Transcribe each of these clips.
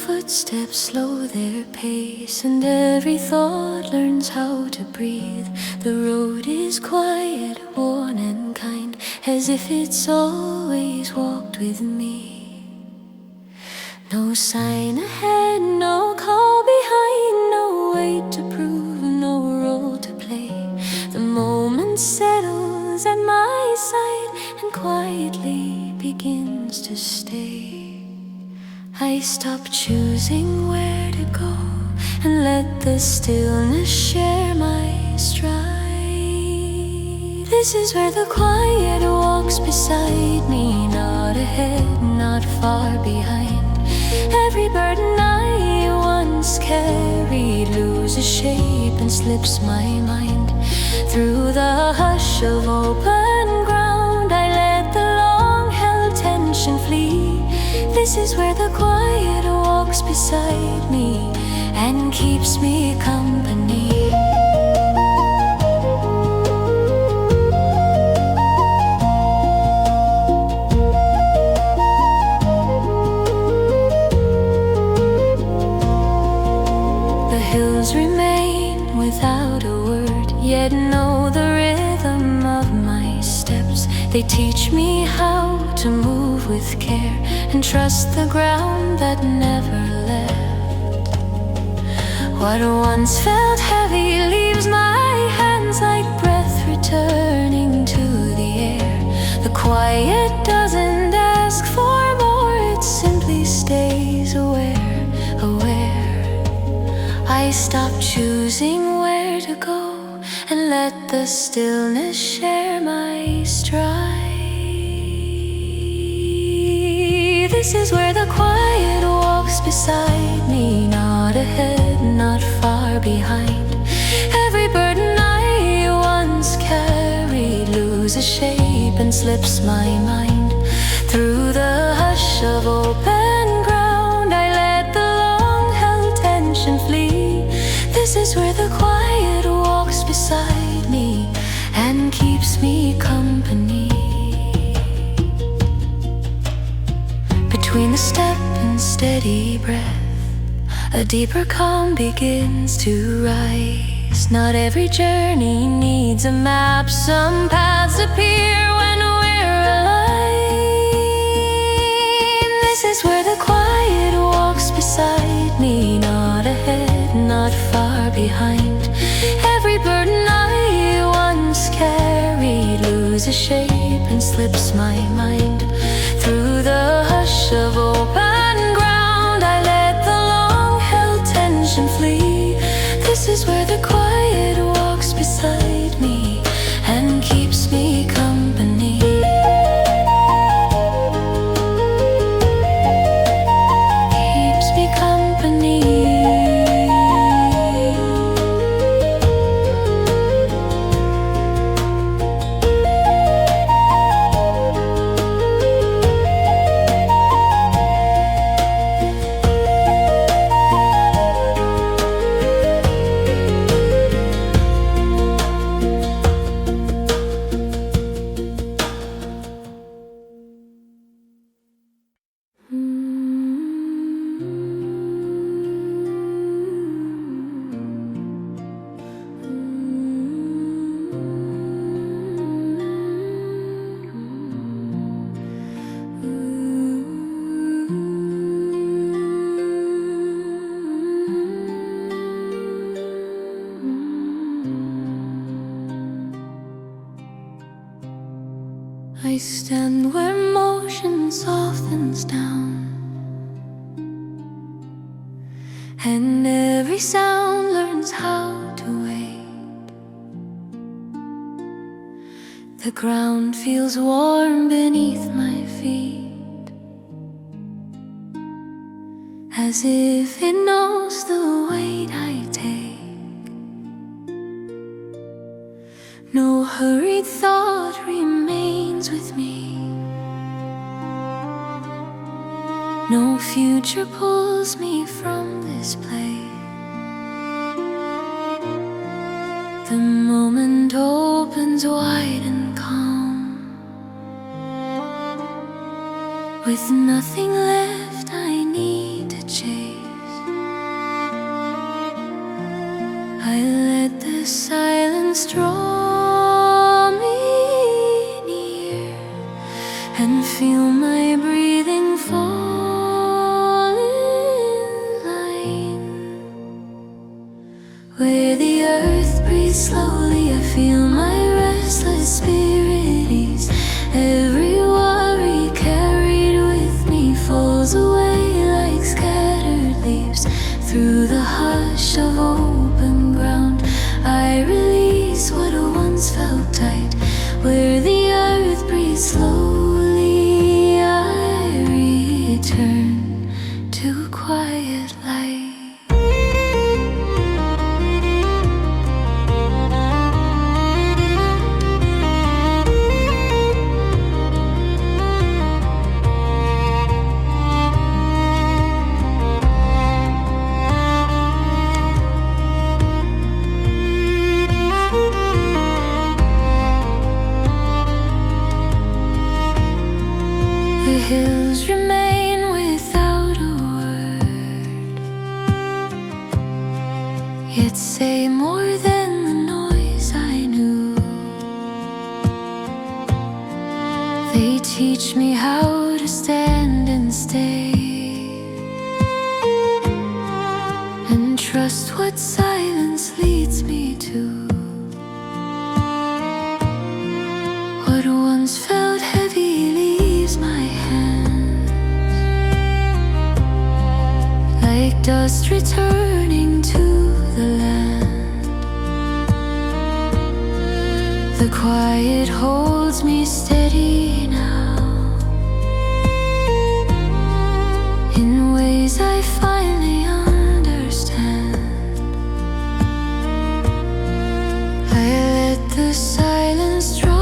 footsteps slow their pace, and every thought learns how to breathe. The road is quiet, worn and kind, as if it's always walked with me. No sign ahead, no call behind, no weight to prove, no role to play. The moment settles at my side and quietly begins to stay. I stop choosing where to go and let the stillness share my stride. This is where the quiet walks beside me, not ahead, not far behind. Every burden I once carried loses shape and slips my mind. Through the hush of open ground, I let the long-held tension flee. This is where the quiet walks beside me and keeps me company. The hills remain without a word, yet know the rhythm of my steps. They teach me how to move with care and trust the ground that never left. What once felt heavy leaves my hands like breath returning to the air. The quiet doesn't ask for more, it simply stays aware, aware. I stop choosing where to go and let the stillness share my stride. This is where the quiet walks beside me, not ahead, not far behind. Every burden I once carried loses shape and slips my mind. Through the hush of open ground, I let the long-held tension flee. This is where the quiet walks beside me and keeps me company. Between the step and steady breath, a deeper calm begins to rise. Not every journey needs a map, some paths appear when we're aligned. This is where the quiet walks beside me, not ahead, not far behind. Every burden I once carried loses shape and slips my mind. Through the hush of open ground, I let the long-held tension flee. This is where the quiet walks beside me and keeps me company. Keeps me company. I stand where motion softens down, and every sound learns how to wait. The ground feels warm beneath my feet, as if it knows the weight I take. No hurried thought remains with me, no future pulls me from this place. The moment opens wide and calm, with nothing left I need to chase. breathes slowly, I feel my restless spirit ease. Every worry carried with me falls away like scattered leaves. Through the hush of open ground, I release what once felt tight. Where the earth breathes slowly, I return to quiet light. The hills remain without a word, yet say more than the noise I knew. They teach me how to stand and stay, and trust what silence leads me to. What once felt heavy leaves my hands, like dust returning to the land. The quiet holds me steady now, in ways I finally understand. I let the silence draw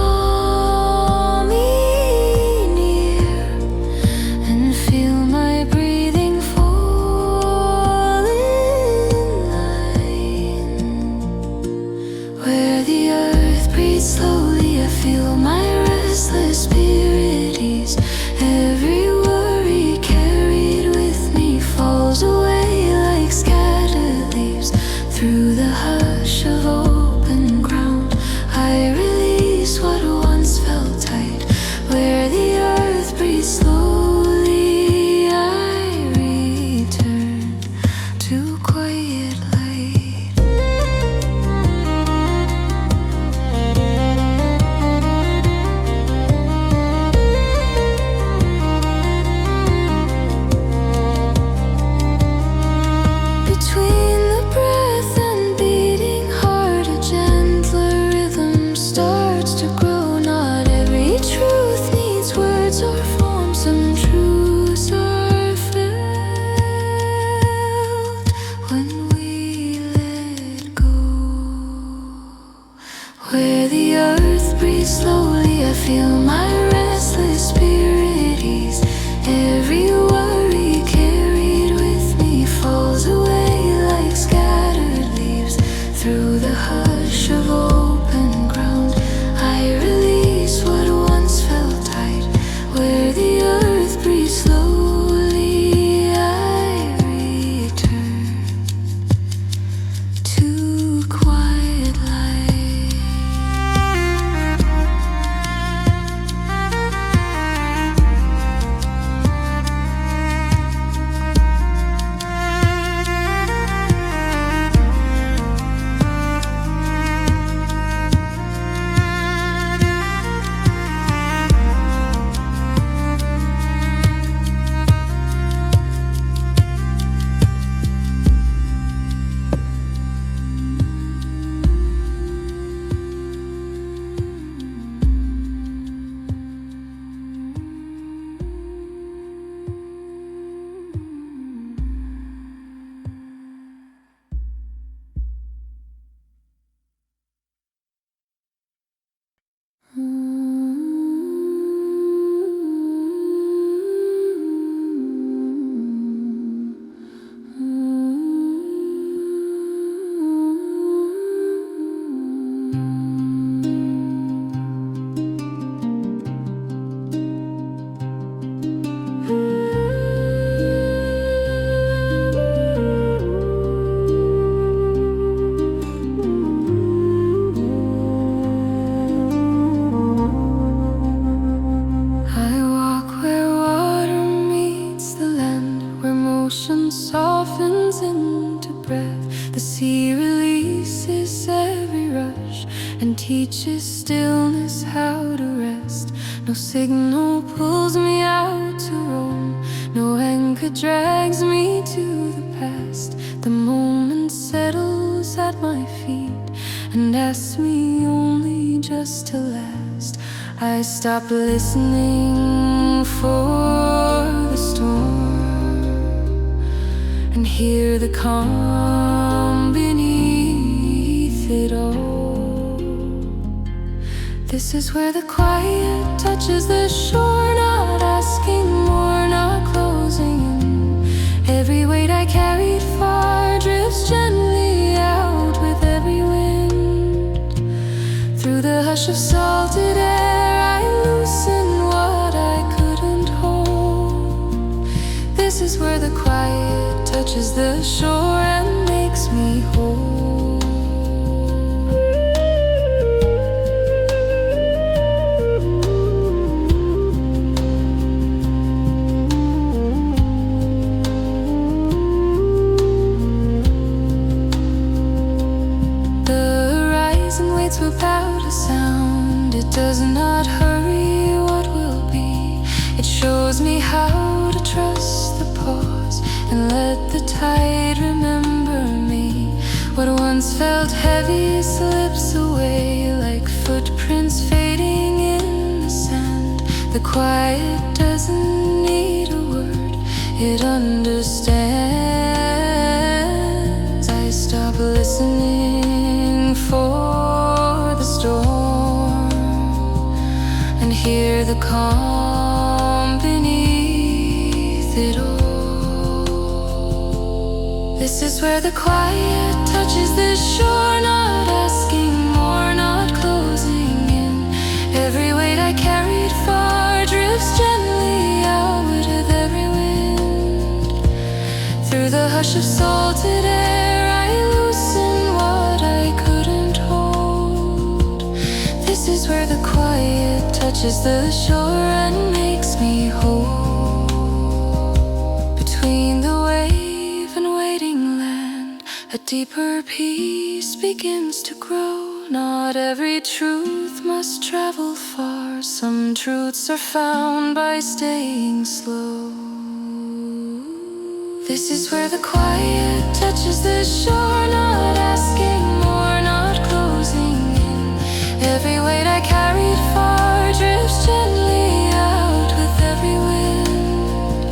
slowly, I feel my restless spirit ease. Every worry carried with me falls away like scattered leaves. Through the hush of open ground, I release what once felt tight. Where the earth breathes slowly, I return to quiet light. Where the earth breathes slowly, I feel my restless spirit ease. Every worry carried with me falls away like scattered leaves. Through the hush of open ground, I release what once felt tight. Where the earth breathes slowly, I return to quiet light. softens into breath. The sea releases every rush and teaches stillness how to rest. No signal pulls me out to roam, no anchor drags me to the past. The moment settles at my feet and asks me only just to last. I stop listening for the storm and hear the calm beneath it all. This is where the quiet touches the shore, not asking more, not closing in. Every weight I carried far drifts gently out with every wind. Through the hush of salted air I loosen what I couldn't hold. This is where the quiet touches the shore and makes me whole. Without a sound, it does not hurry what will be. It shows me how to trust the pause and let the tide remember me. What once felt heavy slips away like footprints fading in the sand. The quiet doesn't need a word, it understands. I stop listening for storm and hear the calm beneath it all. This is where the quiet touches the shore, not asking more, not closing in. Every weight I carried far drifts gently out with every wind. Through the hush of salted air I loosen what I couldn't hold. This is where the quiet touches the shore and makes me whole. Between the wave and waiting land, a deeper peace begins to grow. Not every truth must travel far. Some truths are found by staying slow. This is where the quiet touches the shore, not asking more, not closing in. Every weight I carried far drifts gently out with every wind.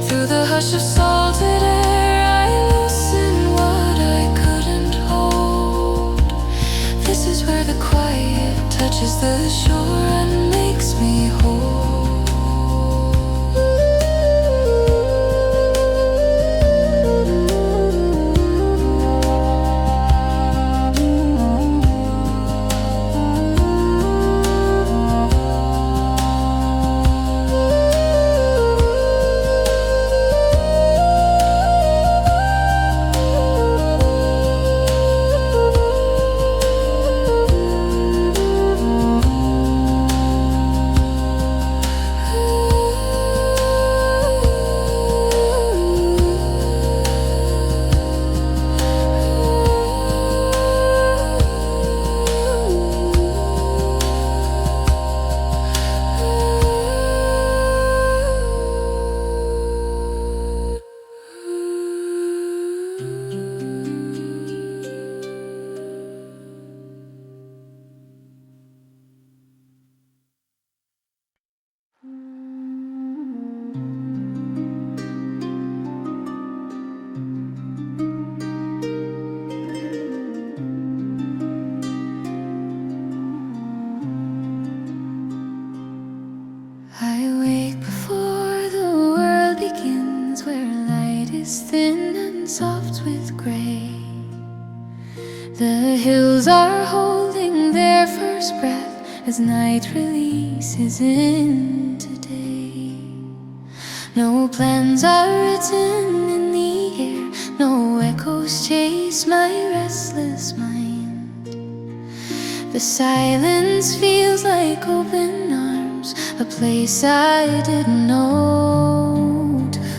Through the hush of salted air I loosen what I couldn't hold. This is where the quiet touches the shore and makes me whole. Thin and soft with gray. The hills are holding their first breath as night releases into day. No plans are written in the air, no echoes chase my restless mind. The silence feels like open arms, a place I didn't know to find.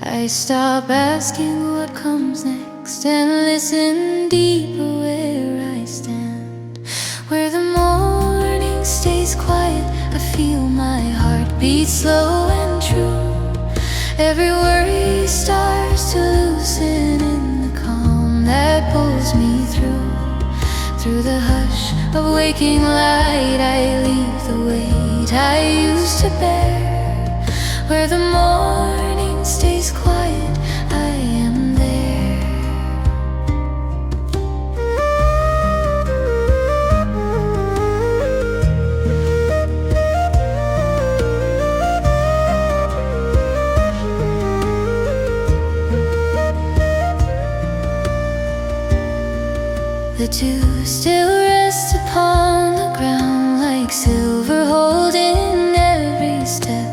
I stop asking what comes next and listen deeper where I stand. Where the morning stays quiet, I feel my heart beat slow and true. Every worry starts to loosen in the calm that pulls me through. Through the hush of waking light, I leave the weight I used to bear. Where the morning stays quiet, I am there. The dew still rests upon the ground like silver holding every step.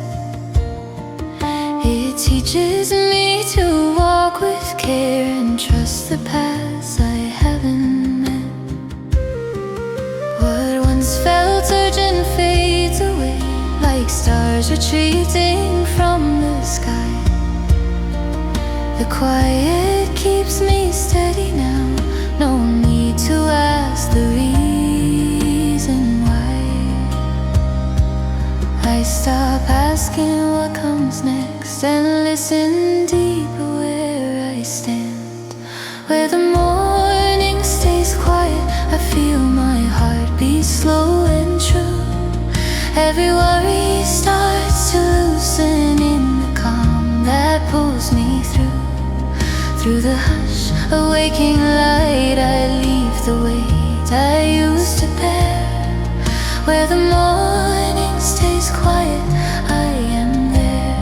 It teaches me to walk with care and trust the paths I haven't met. What once felt urgent fades away like stars retreating from the sky. The quiet keeps me steady now, no need to ask the reason why. I stop asking what comes next and listen deeper where I stand. Where the morning stays quiet, I feel my heart beat slow and true. Every worry starts to loosen in the calm that pulls me through. Through the hush of waking light, I leave the weight I used to bear. Where the morning stays quiet, I am there.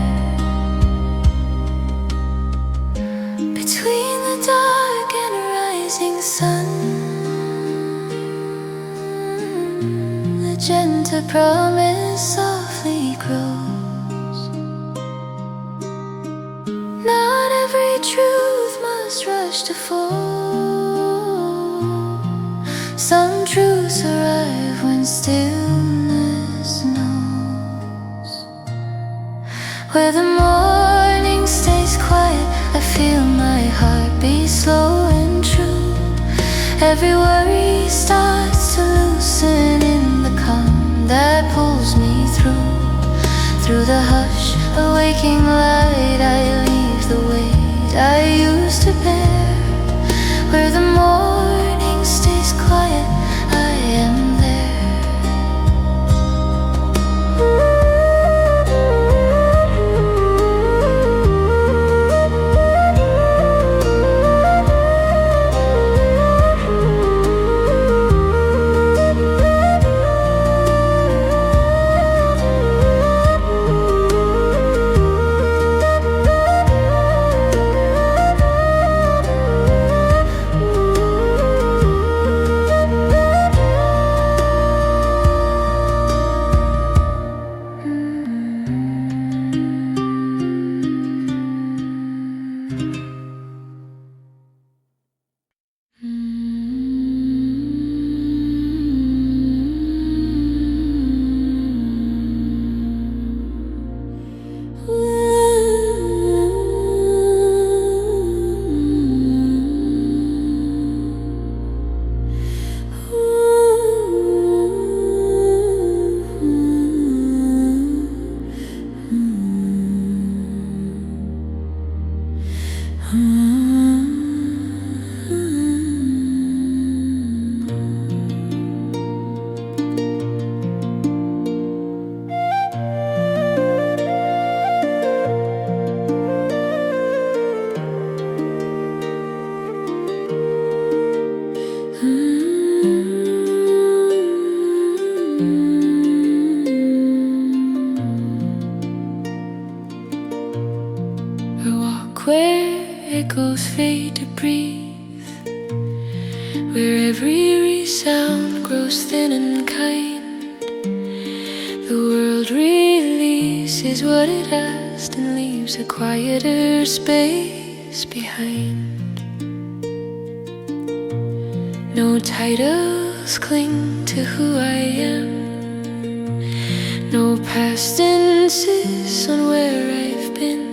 Between the dark and rising sun, the gentle promise softly grows. Not every truth must rush to fall. Some truths arrive when stillness knows. Where the morning stays quiet, I feel my heart beat slow and true. Every worry starts to loosen in the calm that pulls me through. Through the hush of waking light, I leave the weight I used to bear. Where the morning stays quiet, I am where echoes fade to breathe, where every resound grows thin and kind. The world releases what it has and leaves a quieter space behind. No titles cling to who I am, no past insists on where I've been.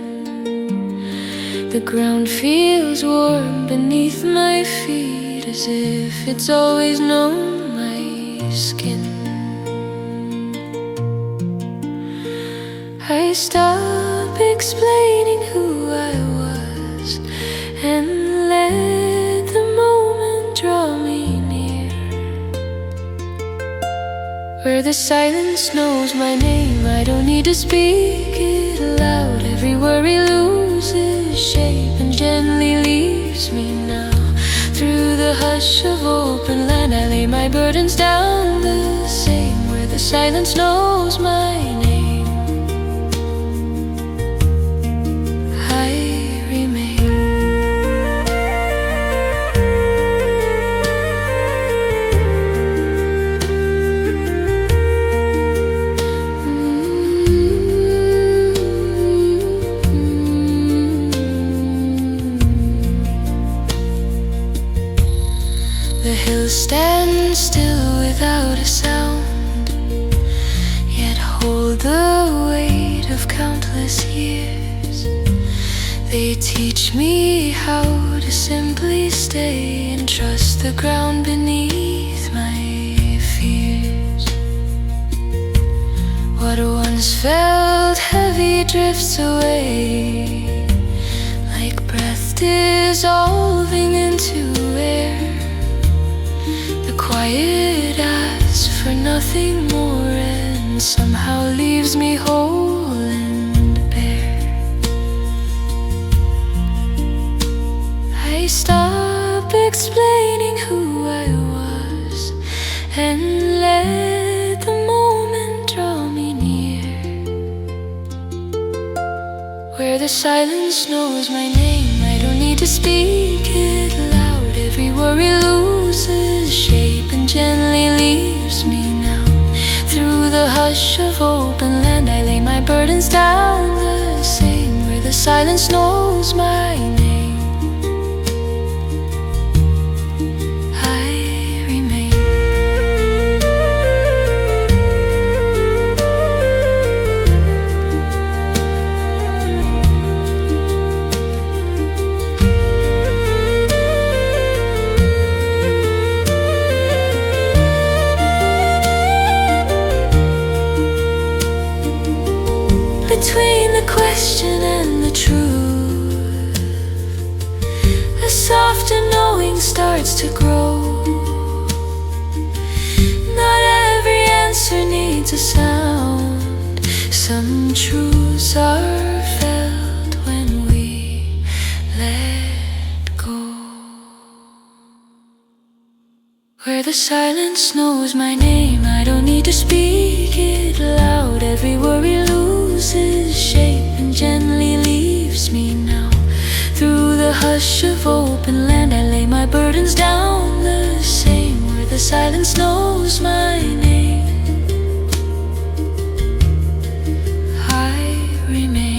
The ground feels warm beneath my feet, as if it's always known my skin. I stop explaining who I was and let the moment draw me near, where the silence knows my name. I don't need to speak it aloud. Every worry loses shape and gently leaves me now. Through the hush of open land I lay my burdens down, the same, where the silence knows my name. The hills stand still without a sound, yet hold the weight of countless years. They teach me how to simply stay and trust the ground beneath my fears. What once felt heavy drifts away, like breath dissolving into air. Quiet asks for nothing more, and somehow leaves me whole and bare. I stop explaining who I was and let the moment draw me near, where the silence knows my name. I don't need to speak it loud. Every worry loses shape and gently leaves me now. Through the hush of open land I lay my burdens down, the same, where the silence knows my name. I remain. Between the question and the truth, a softer knowing starts to grow. Not every answer needs a sound. Some truths are felt when we let go, where the silence knows my name. I don't need to speak it loud. Every worry loses shape and gently leaves me now. Through the hush of open land I lay my burdens down, the same, where the silence knows my name. I remain.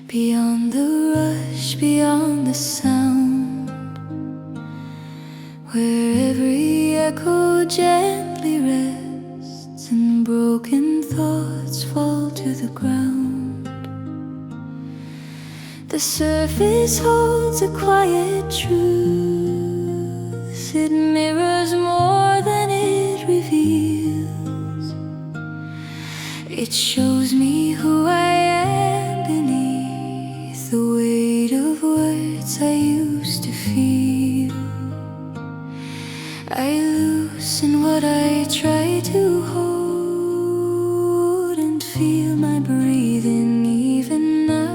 Beyond the rush, beyond the sound, where every echo gently rests and broken thoughts fall to the ground. The surface holds a quiet truth. It mirrors more than it reveals. It shows me who I am beneath the weight of words I used to feel. I loosen what I try to hold and feel my breathing even now.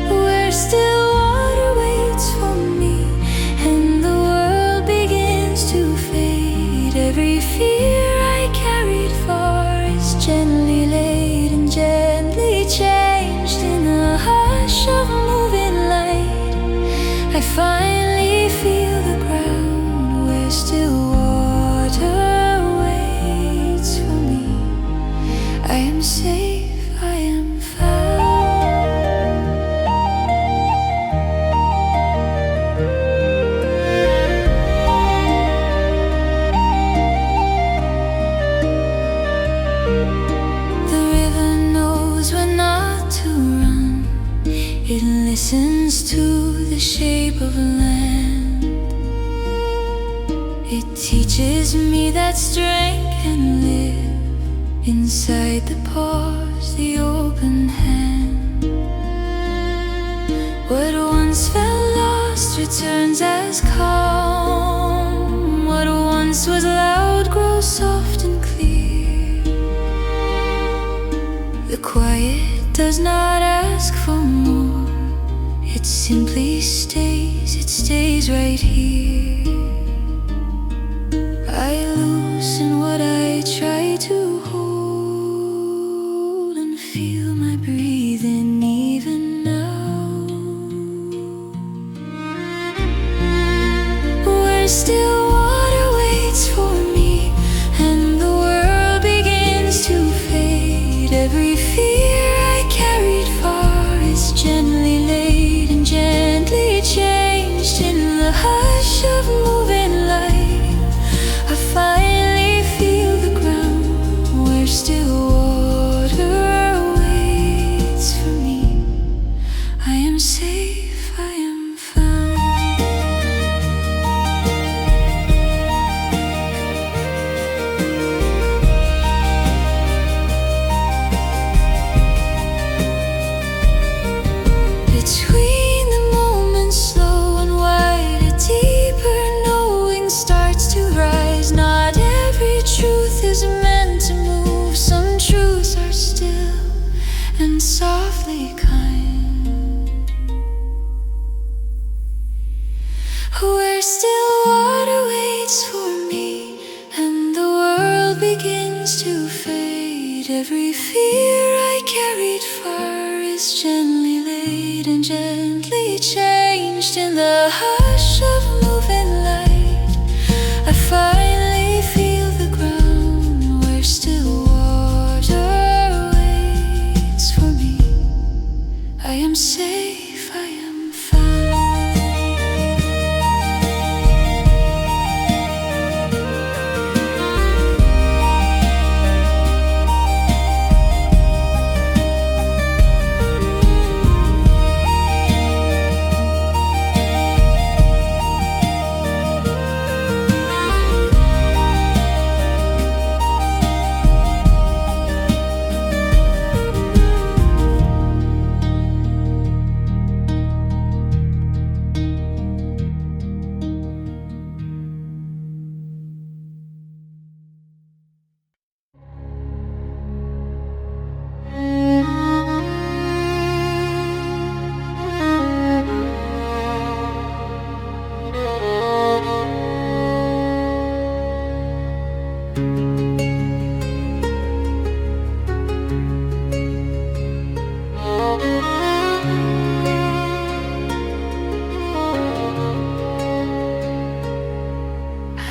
Where still water waits for me and the world begins to fade. Every fear I carried far is gently laid and gently changed in the hush of moving light. I finally feel the ground where still water waits for me. I am safe, I am found. The river knows when not to run. It listens to the shape of land. It teaches me that strength can live inside the pause, the open hand. What once felt lost returns as calm. What once was loud grows soft and clear. The quiet does not ask for more. It simply stays, it stays right here. I loosen what I try to hold and feel my breathing even now. Where still water waits for me and the world begins to fade. Every fear I carried far is gently laid and gently changed in the hush of moving light. I finally feel the ground where still water waits for me. I am safe, I am found. Between the moments slow and wide, a deeper knowing starts to rise. Not every truth is meant to move. Some truths are still and softly kind. Where still water waits for me and the world begins to fade. Every fear I carried far is gently laid and gently changed in the hush of moving light. I finally feel the ground where still water waits for me. I am safe, I am found.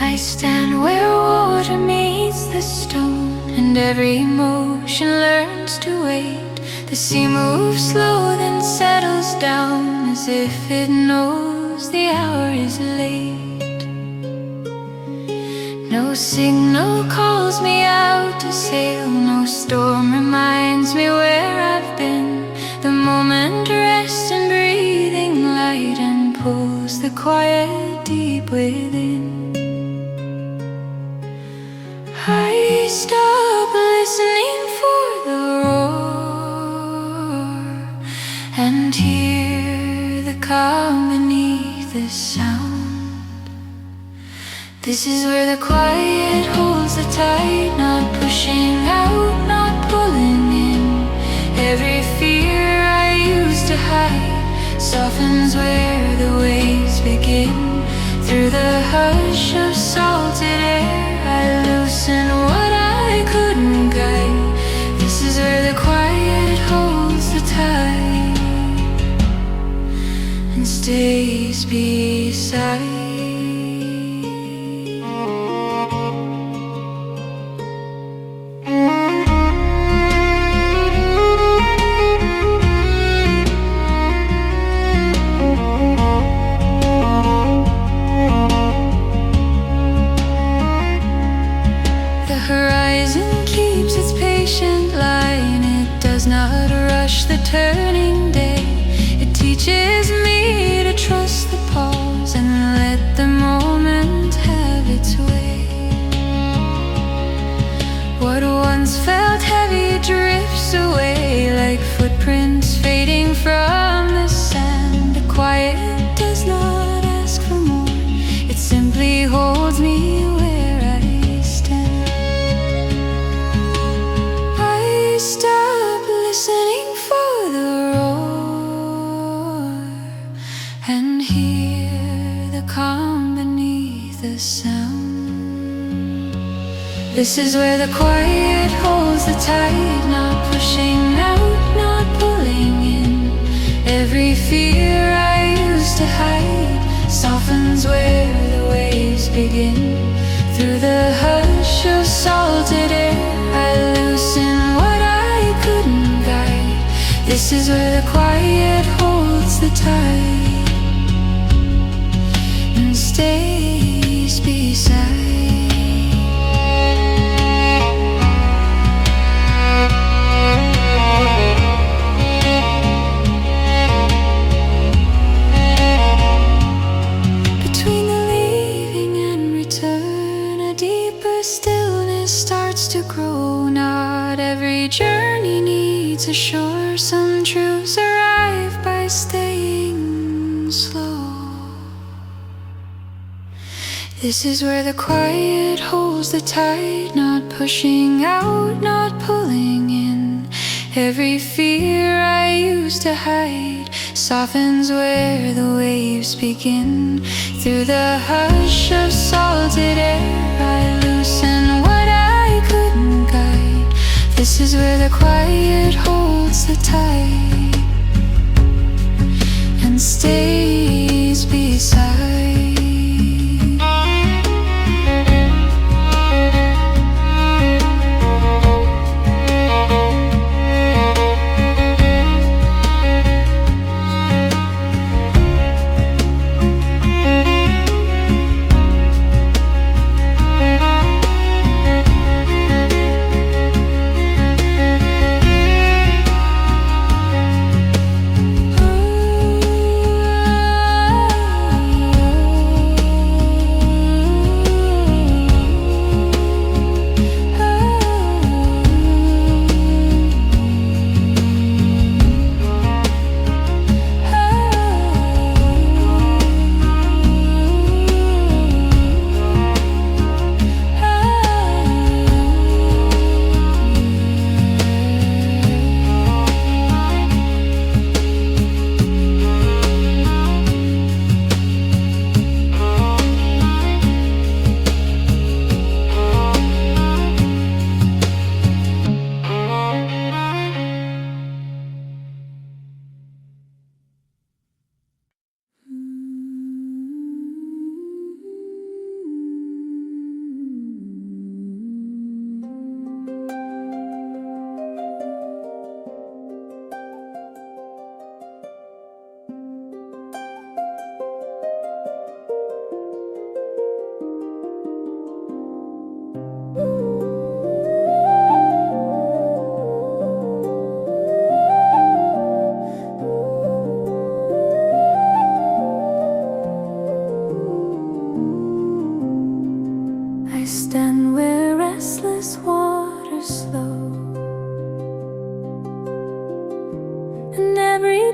I stand where water meets the stone, and every emotion learns to wait. The sea moves slow, then settles down, as if it knows the hour is late. No signal calls me out to sail, no storm reminds me where I've been. The moment rests in breathing light and pulls the quiet deep within. I stop listening for the roar and hear the calm beneath the sound. This is where the quiet holds the tide, not pushing out, not pulling in. Every fear I used to hide softens where the waves begin. Through the hush of salted air, I loosen what I couldn't guide. This is where the quiet holds the tide and stays beside. The turning day, it teaches me to trust the pause and let the moment have its way. What once felt heavy drifts away like footprints fading from the sand. The quiet does not ask for more, it simply holds me where I stand. I stop listening and hear the calm beneath the sound. This is where the quiet holds the tide, not pushing out, not pulling in. Every fear I used to hide softens where the waves begin. Through the hush of salted air, I loosen what I couldn't guide. This is where the quiet holds the tide and stays beside. Between the leaving and return, a deeper stillness starts to grow. Not every journey needs a shore. Some truths arrive by staying slow. This is where the quiet holds the tide, not pushing out, not pulling in. Every fear I used to hide softens where the waves begin. Through the hush of salted air, I loosen what I couldn't guide. This is where the quiet holds the tide and stays beside.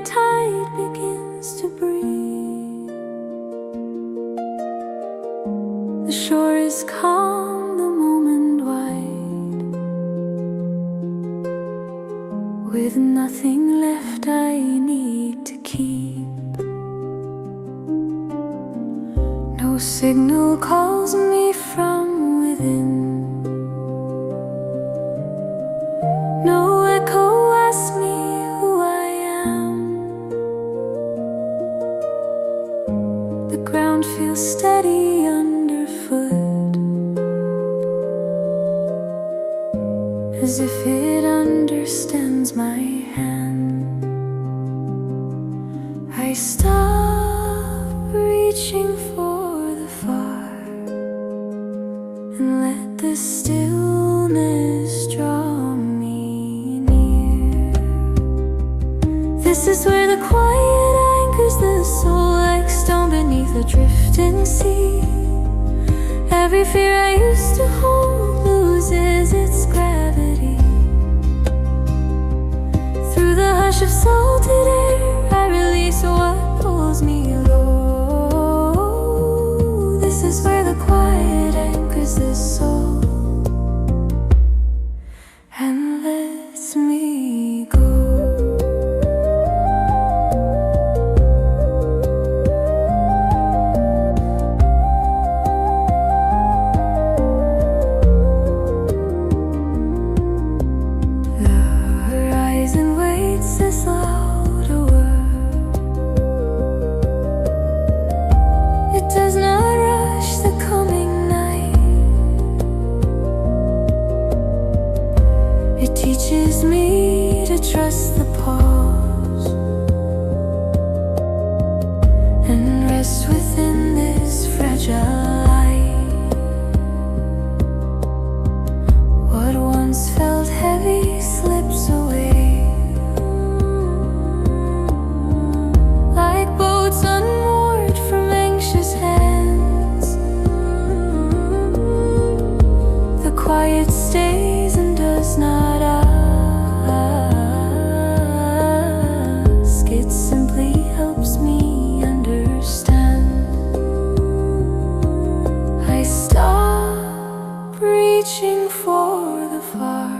the tide begins to breathe. The shore is calm, the moment wide. With nothing left I need to keep. No signal calls me from within. No echo asks me who I am. The ground feels steady underfoot, as if it understands my hand. I stop reaching for the far and let the stillness draw me near. This is where the quiet anchors the soul like stone beneath a drifting sea. Every fear I used to hold loses its gravity. Through the hush of salted air I release what pulls me low. This is where the quiet anchors the soul and lets me go. This loud a word. It does not rush the coming night. It teaches me to trust the pause and rest within this fragile light. What once felt heavy slips away. Unmoored from anxious hands, the quiet stays and does not ask. It simply helps me understand. I stop reaching for the far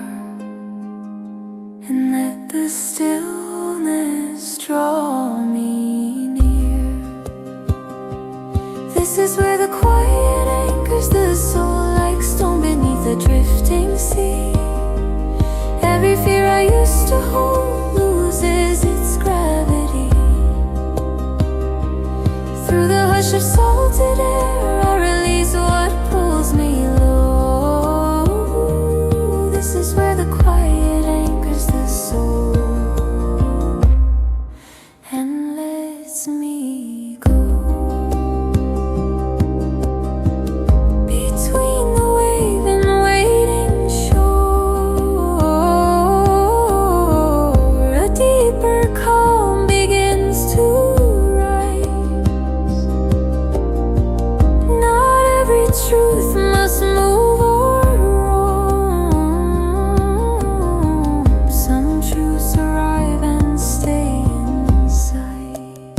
and let the stillness draw me. This is where the quiet anchors the soul like stone beneath a drifting sea. Every fear I used to hold loses its gravity. Through the hush of salted air I release what pulls me low. This is where the quiet anchors the soul and lets me go. Truth must move or roam. Some truths arrive and stay inside.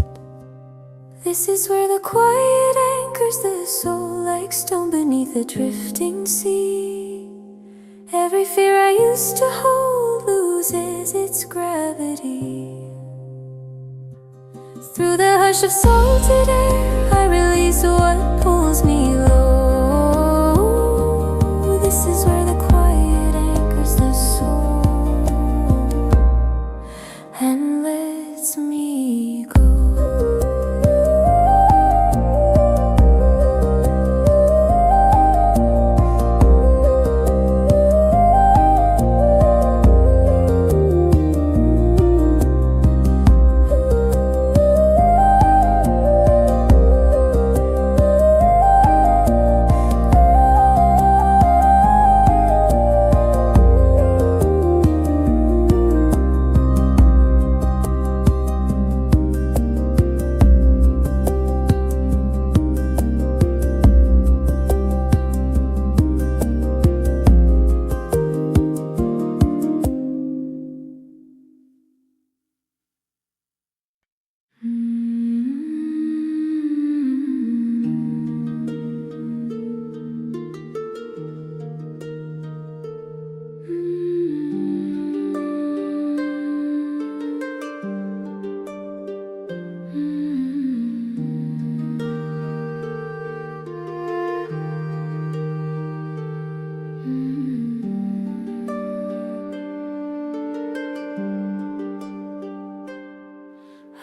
This is where the quiet anchors the soul like stone beneath a drifting sea. Every fear I used to hold loses its gravity. Through the hush of salted air I release what pulls me low. This is where the quiet anchors the soul and lets me go.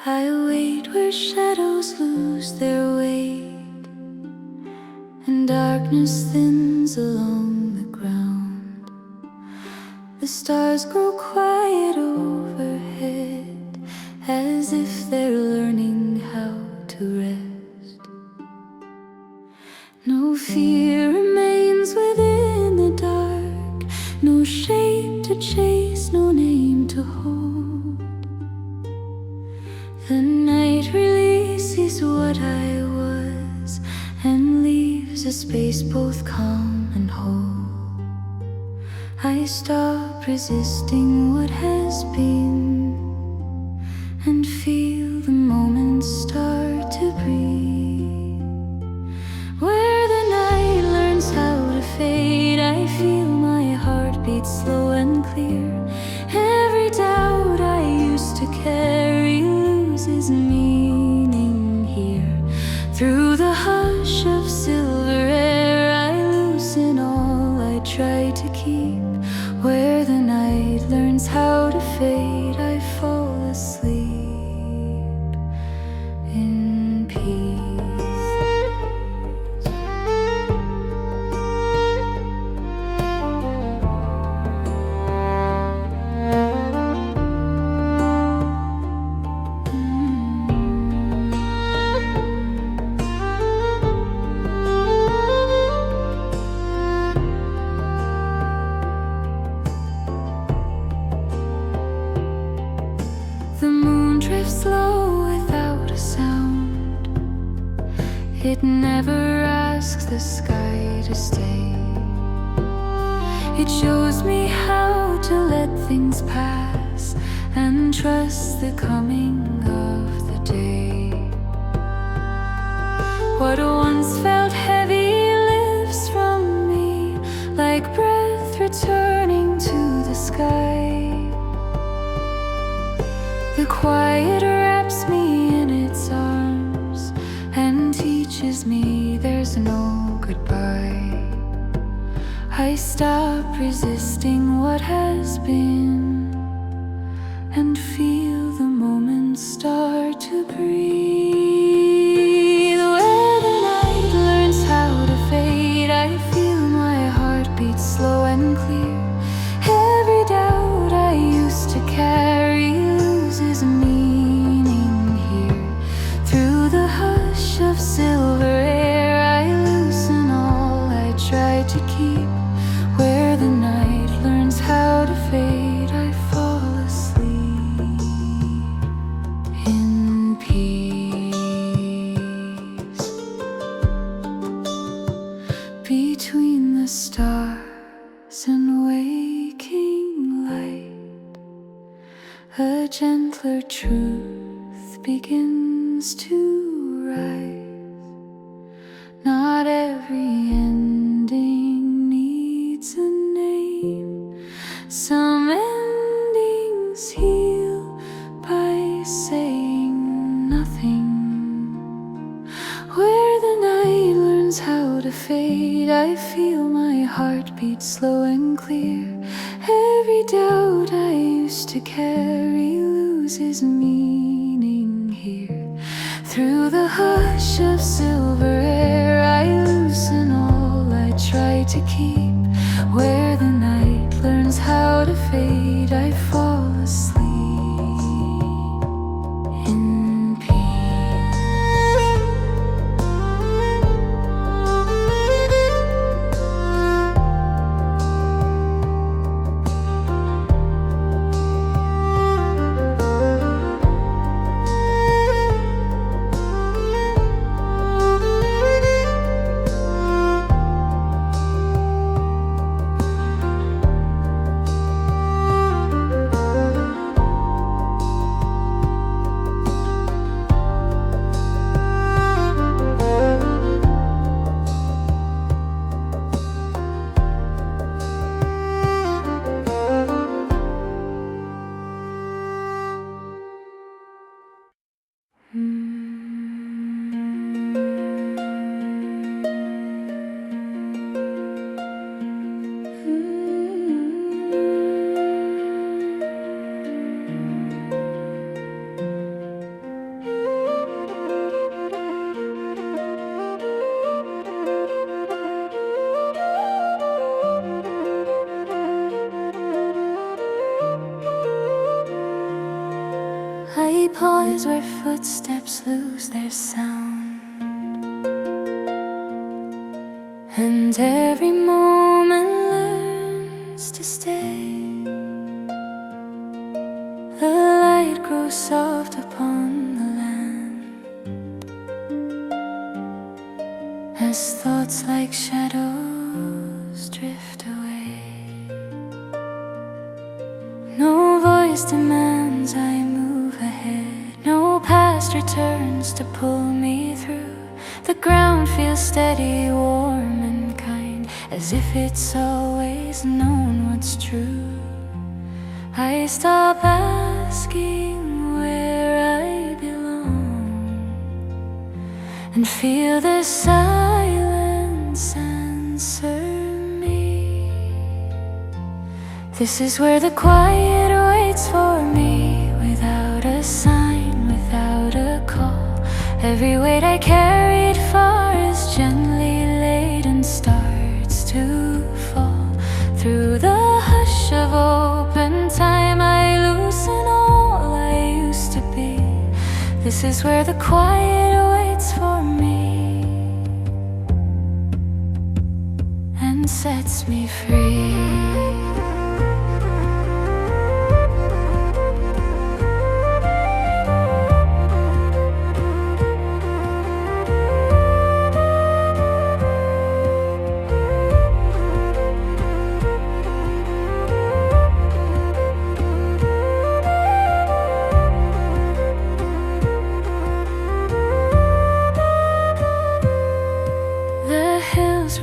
I wait where shadows lose their weight and darkness thins along the ground. The stars grow quiet overhead, as if they're learning how to rest. No fear remains within the dark, no shape to chase, no name to hold. The night releases what I was and leaves a space both calm and whole. I stop resisting what has been and feel the moments start to breathe. Where the night learns how to fade, I feel my heart beat slow and clear. Every doubt I used to carry loses meaning here. Through the hush of silver air, I loosen all I try to keep. Where the night learns how to fade, I fall asleep in peace. The moon drifts low without a sound. It never asks the sky to stay. It shows me how to let things pass and trust the coming of the day. What once felt heavy lifts from me, like breath returning to the sky. The quiet wraps me in its arms and teaches me there's no goodbye. I stop resisting what has been and feel the moments start to breathe. Where the night learns how to fade, I feel my heart beat slow and clear. Every doubt I used to carry loses meaning here. Through the hush of silver air, I loosen all I try to keep. Where the night learns how to fade, I fall asleep in peace. Between the stars and waking light, a gentler truth begins to rise. Not every ending needs a name. Some endings heal by saying nothing. Where the night learns how to fade, I feel my heart beat slow and clear. Every doubt I used to carry loses meaning here. Through the hush of silver air, I loosen all I try to keep. Where the night learns how to fade, I fall asleep in peace. I pause where footsteps lose their sound, and every moment learns to stay. The light grows soft upon the land, as thoughts like shadows drift away. No voice demands I move ahead, no past returns to pull me through. The ground feels steady, warm and kind, as if it's always known what's true. I stop asking where I belong, and feel the silence answer me. This is where the quiet waits for me, without a sign, without a call. Every weight I carried far is gently laid and starts to fall. Through the hush of open time, I loosen all I used to be. This is where the quiet waits for me and sets me free.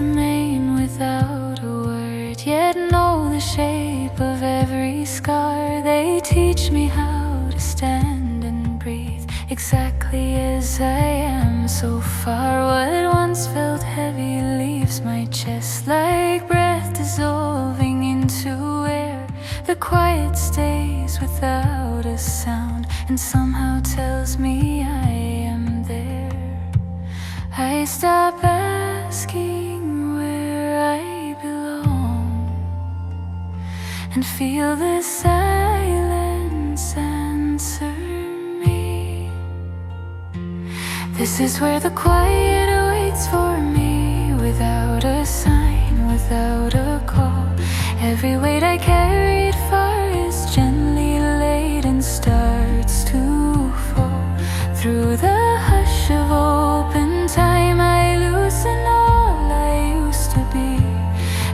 Remain without a word, yet know the shape of every scar. They teach me how to stand and breathe exactly as I am. So far, what once felt heavy leaves my chest like breath dissolving into air. The quiet stays without a sound and somehow tells me I am there. I stop asking and feel the silence answer me. This is where the quiet waits for me, without a sign, without a call. Every weight I carried far is gently laid and starts to fall. Through the hush of open time, I loosen all I used to be.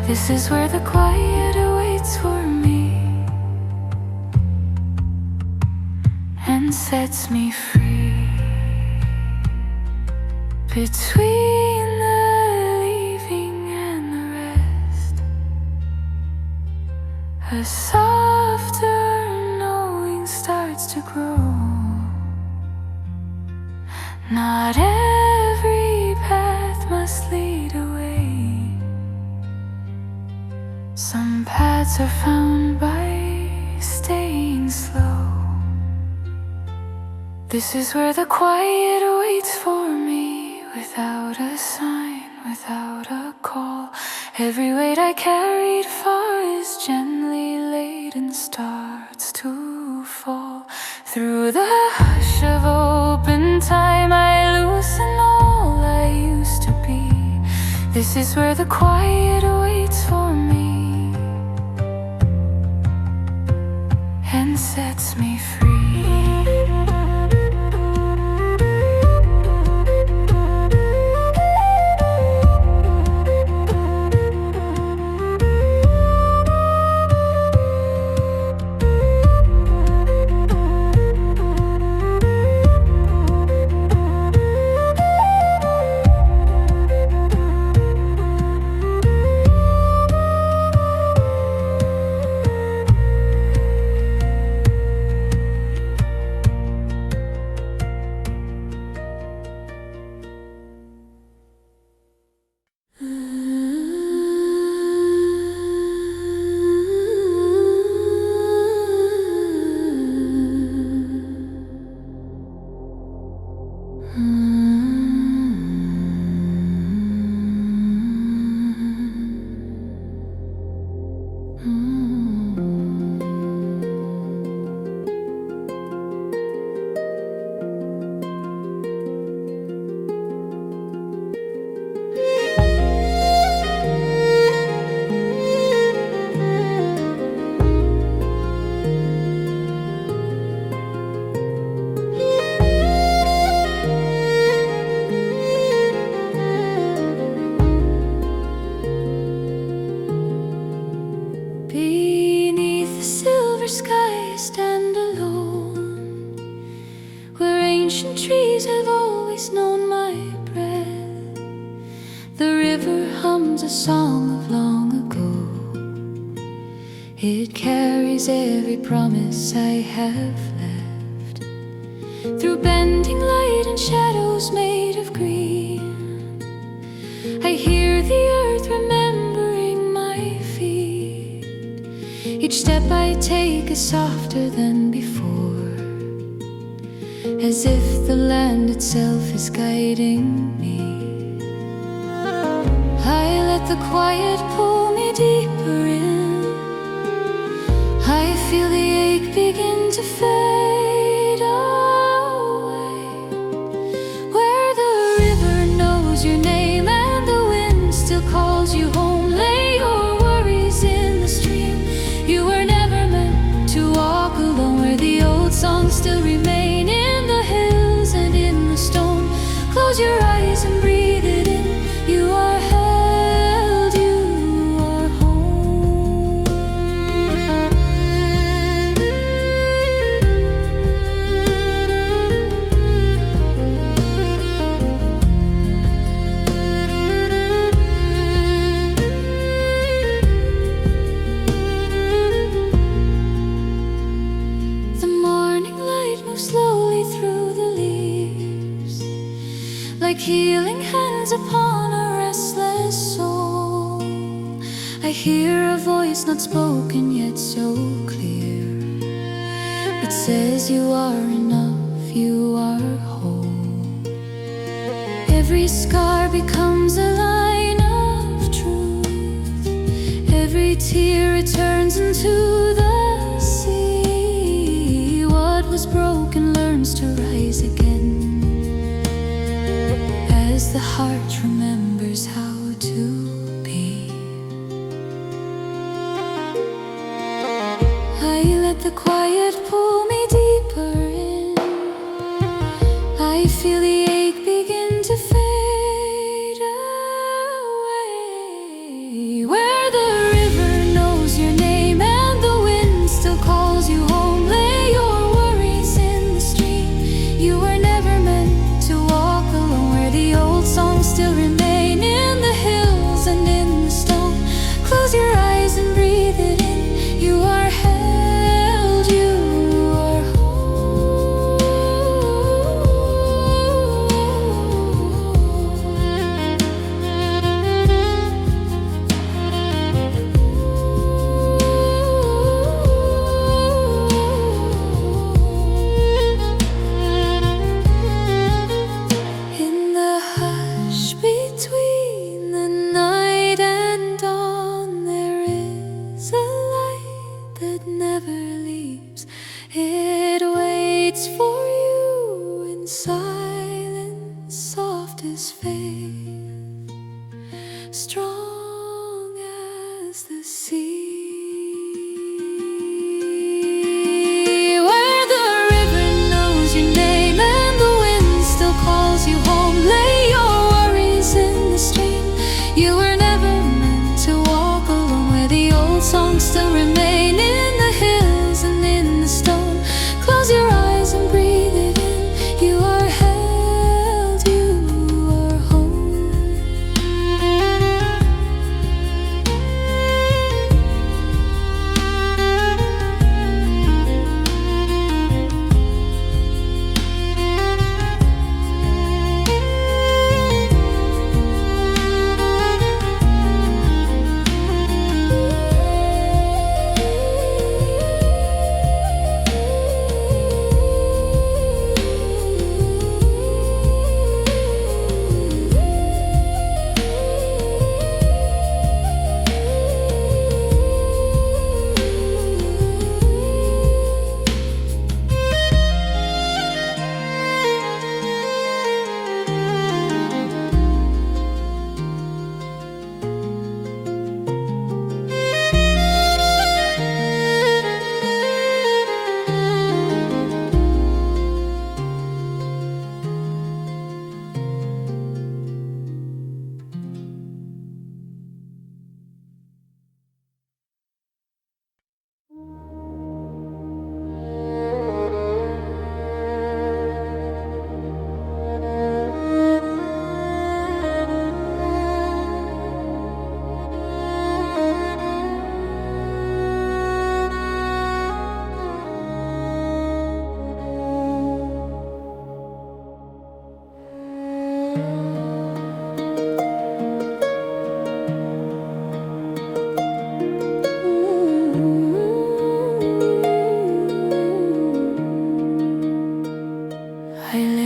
This is where the quiet waits for me and sets me free. Between the leaving and the rest, a softer knowing starts to grow. Not every path must lead away. Some paths are found by staying slow. This is where the quiet waits for me, without a sign, without a call. Every weight I carried far is gently laid and starts to fall. Through the hush of open time, I loosen all I used to be. This is where the quiet waits for me and sets me free. always known my breath. The river hums a song of long ago. It carries every promise I have left. Through bending light and shadows made of green, I hear the earth remembering my feet. Each step I take is softer than before, as if the land itself is guiding me. I let the quiet pull me deeper in. I feel the ache begin to fade away. Where the river knows your name and the wind still calls you home. Lay your worries in the stream. You were never meant to walk alone. Where the old songs still remain in the hills and in the stone. Close your eyes and breathe it in. You are held, you are home. The morning light moves slowly through the leaves, like healing hands upon a restless soul. I hear a voice not spoken yet so clear. It says you are enough, you are whole. Every scar becomes a line of truth. Every tear returns into the sea. What was broken learns to rise again, as the heart remembers how to be. I let the quiet pull me deeper in. I feel the ache begin to fade away. Where the river knows your name and the wind still calls you home. Lay your worries in the stream. You were never meant to walk alone. Where the old songs still remain in the hills and in the stone. Close your eyes and breathe it in. You are held, you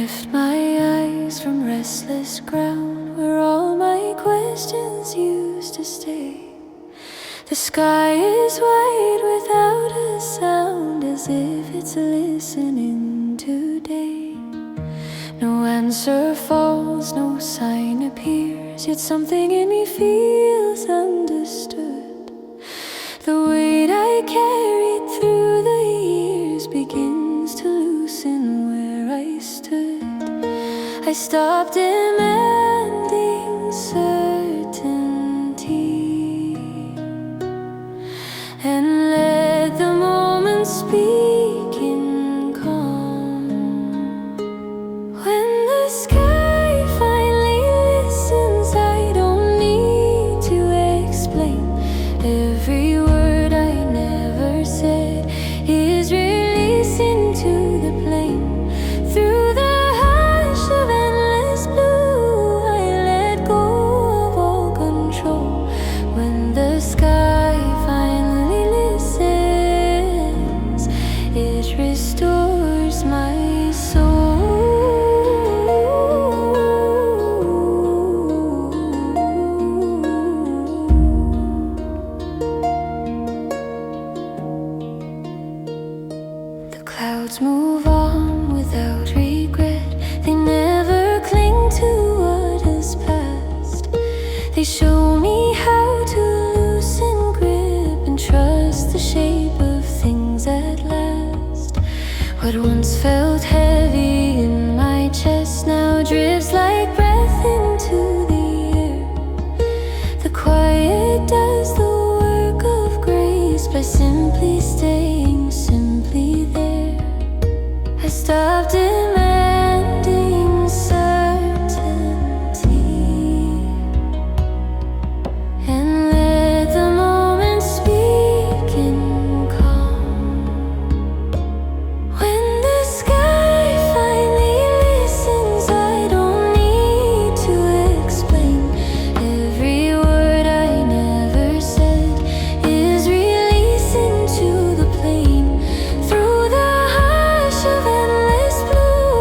lift my eyes from restless ground where all my questions used to stay. The sky is white without a sound, as if it's listening today. No answer falls, no sign appears, yet something in me feels understood. The weight I carried through the years begins to loosen where I stood. I stopped demanding certainty and let the moment speak in calm. When the sky finally listens, I don't need to explain. Every word I never said is releasing to the plain. Through the hush of endless blue, I let go of all control. When the sky finally listens, it restores my soul. The clouds move on without regret. They never cling to what has passed. They show me how to loosen grip and trust the shape of things at last. What once felt heavy in my chest now drifts like breath into the air. The quiet does the work of grace by simply staying simply there. I stopped demanding certainty and let the moment speak in calm. When the sky finally listens, I don't need to explain. Every word I never said is releasing to the plain. Through the hush of endless blue,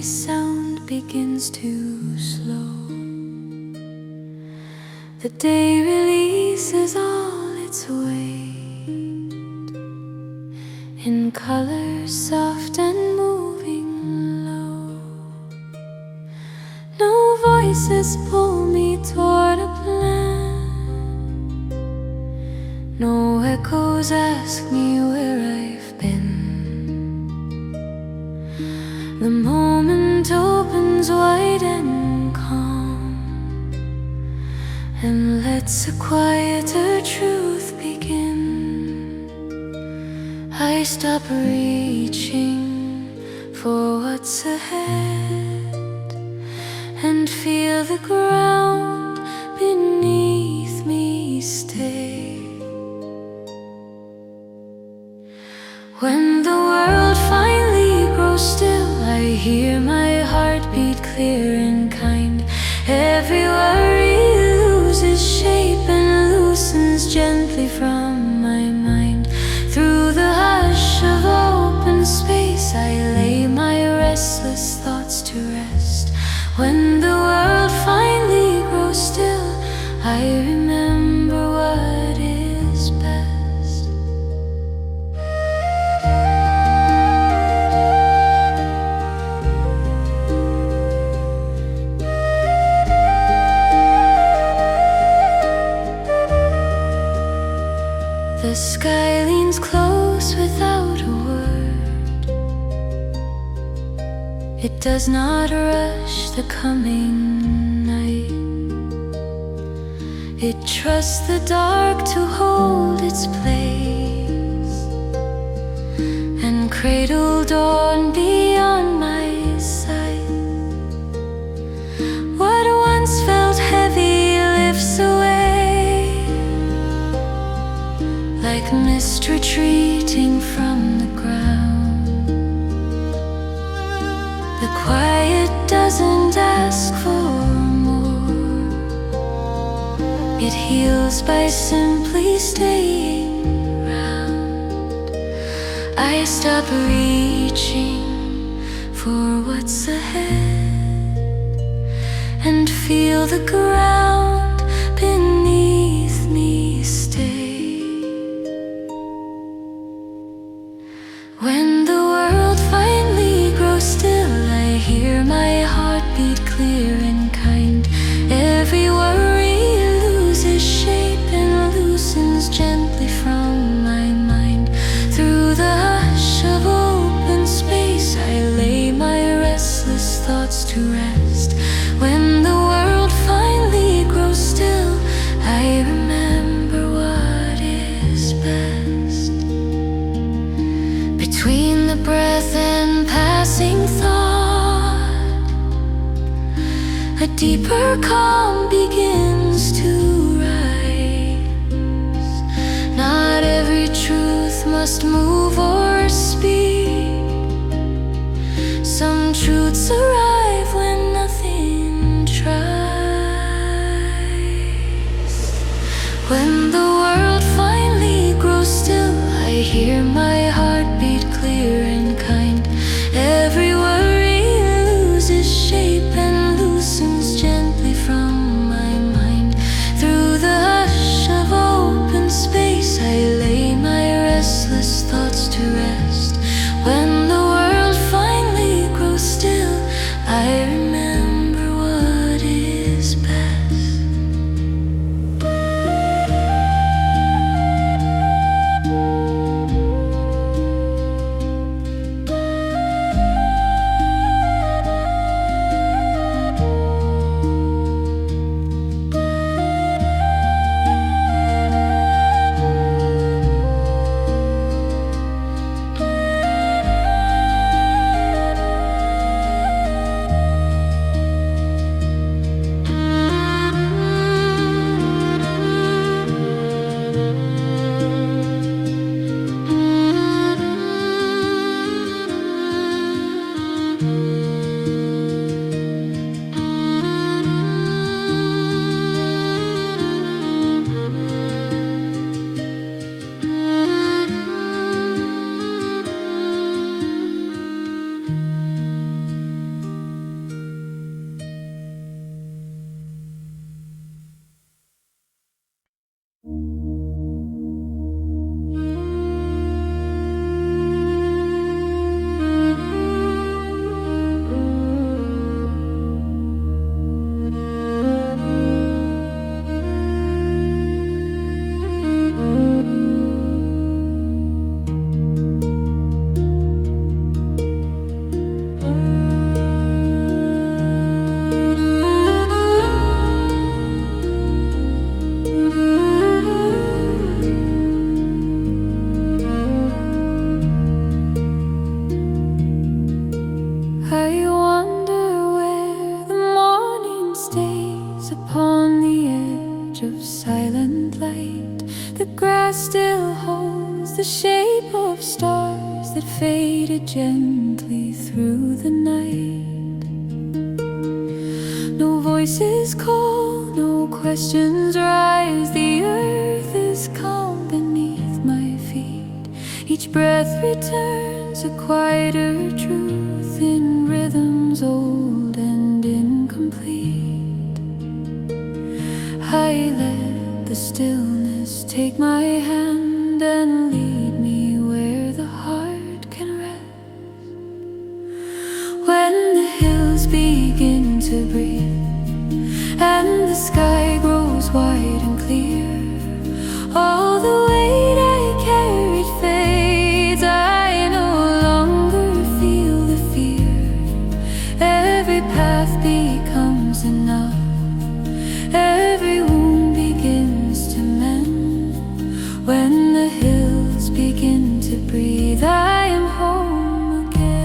every sound begins to slow. The day releases all its weight in colors soft and moving low. No voices pull me toward a plan, no echoes ask me where I've been. The moment opens wide and calm and lets a quieter truth begin. I stop reaching for what's ahead and feel the ground beneath me stay. When the world finally grows still, I hear my heart beat clear and kind. Every worry loses shape and loosens gently from my mind. Through the hush of open space, I lay my restless thoughts to rest. When the world finally grows still, I remember what is best. The sky leans close without a word. It does not rush the coming night. It trusts the dark to hold its place and cradle dawn beyond my sight. What once felt heavy lifts away, like mist retreating from the ground. The quiet doesn't ask for more, it heals by simply staying round. I stop reaching for what's ahead and feel the ground beneath me stay. When the world finally grows still, I hear my heart beat clear and kind. Every worry loses shape and loosens gently from my mind. Through the hush of open space, I lay my restless thoughts to rest. When the world finally grows still, I remember what is best. Between the breath and passing thought, a deeper calm begins to rise. Not every truth must move or speak. Some truths arrive when nothing tries. When the world finally grows still, I hear my heart beat clear and kind. Every worry loses shape and loosens gently from my mind. Through the hush of open space, I lay my restless thoughts to rest. When the world finally grows still, upon the edge of silent light. The grass still holds the shape of stars that faded gently through the night. No voices call, no questions rise. The earth is calm beneath my feet. Each breath returns a quieter truth in rhythms old and incomplete. I let the stillness take my hand and lead me where the heart can rest. When the hills begin to breathe and the sky grows wide and clear, all the weight I carried fades. I no longer feel the fear. Every path becomes enough. Every wound begins to mend. When the hills begin to breathe, I am home again.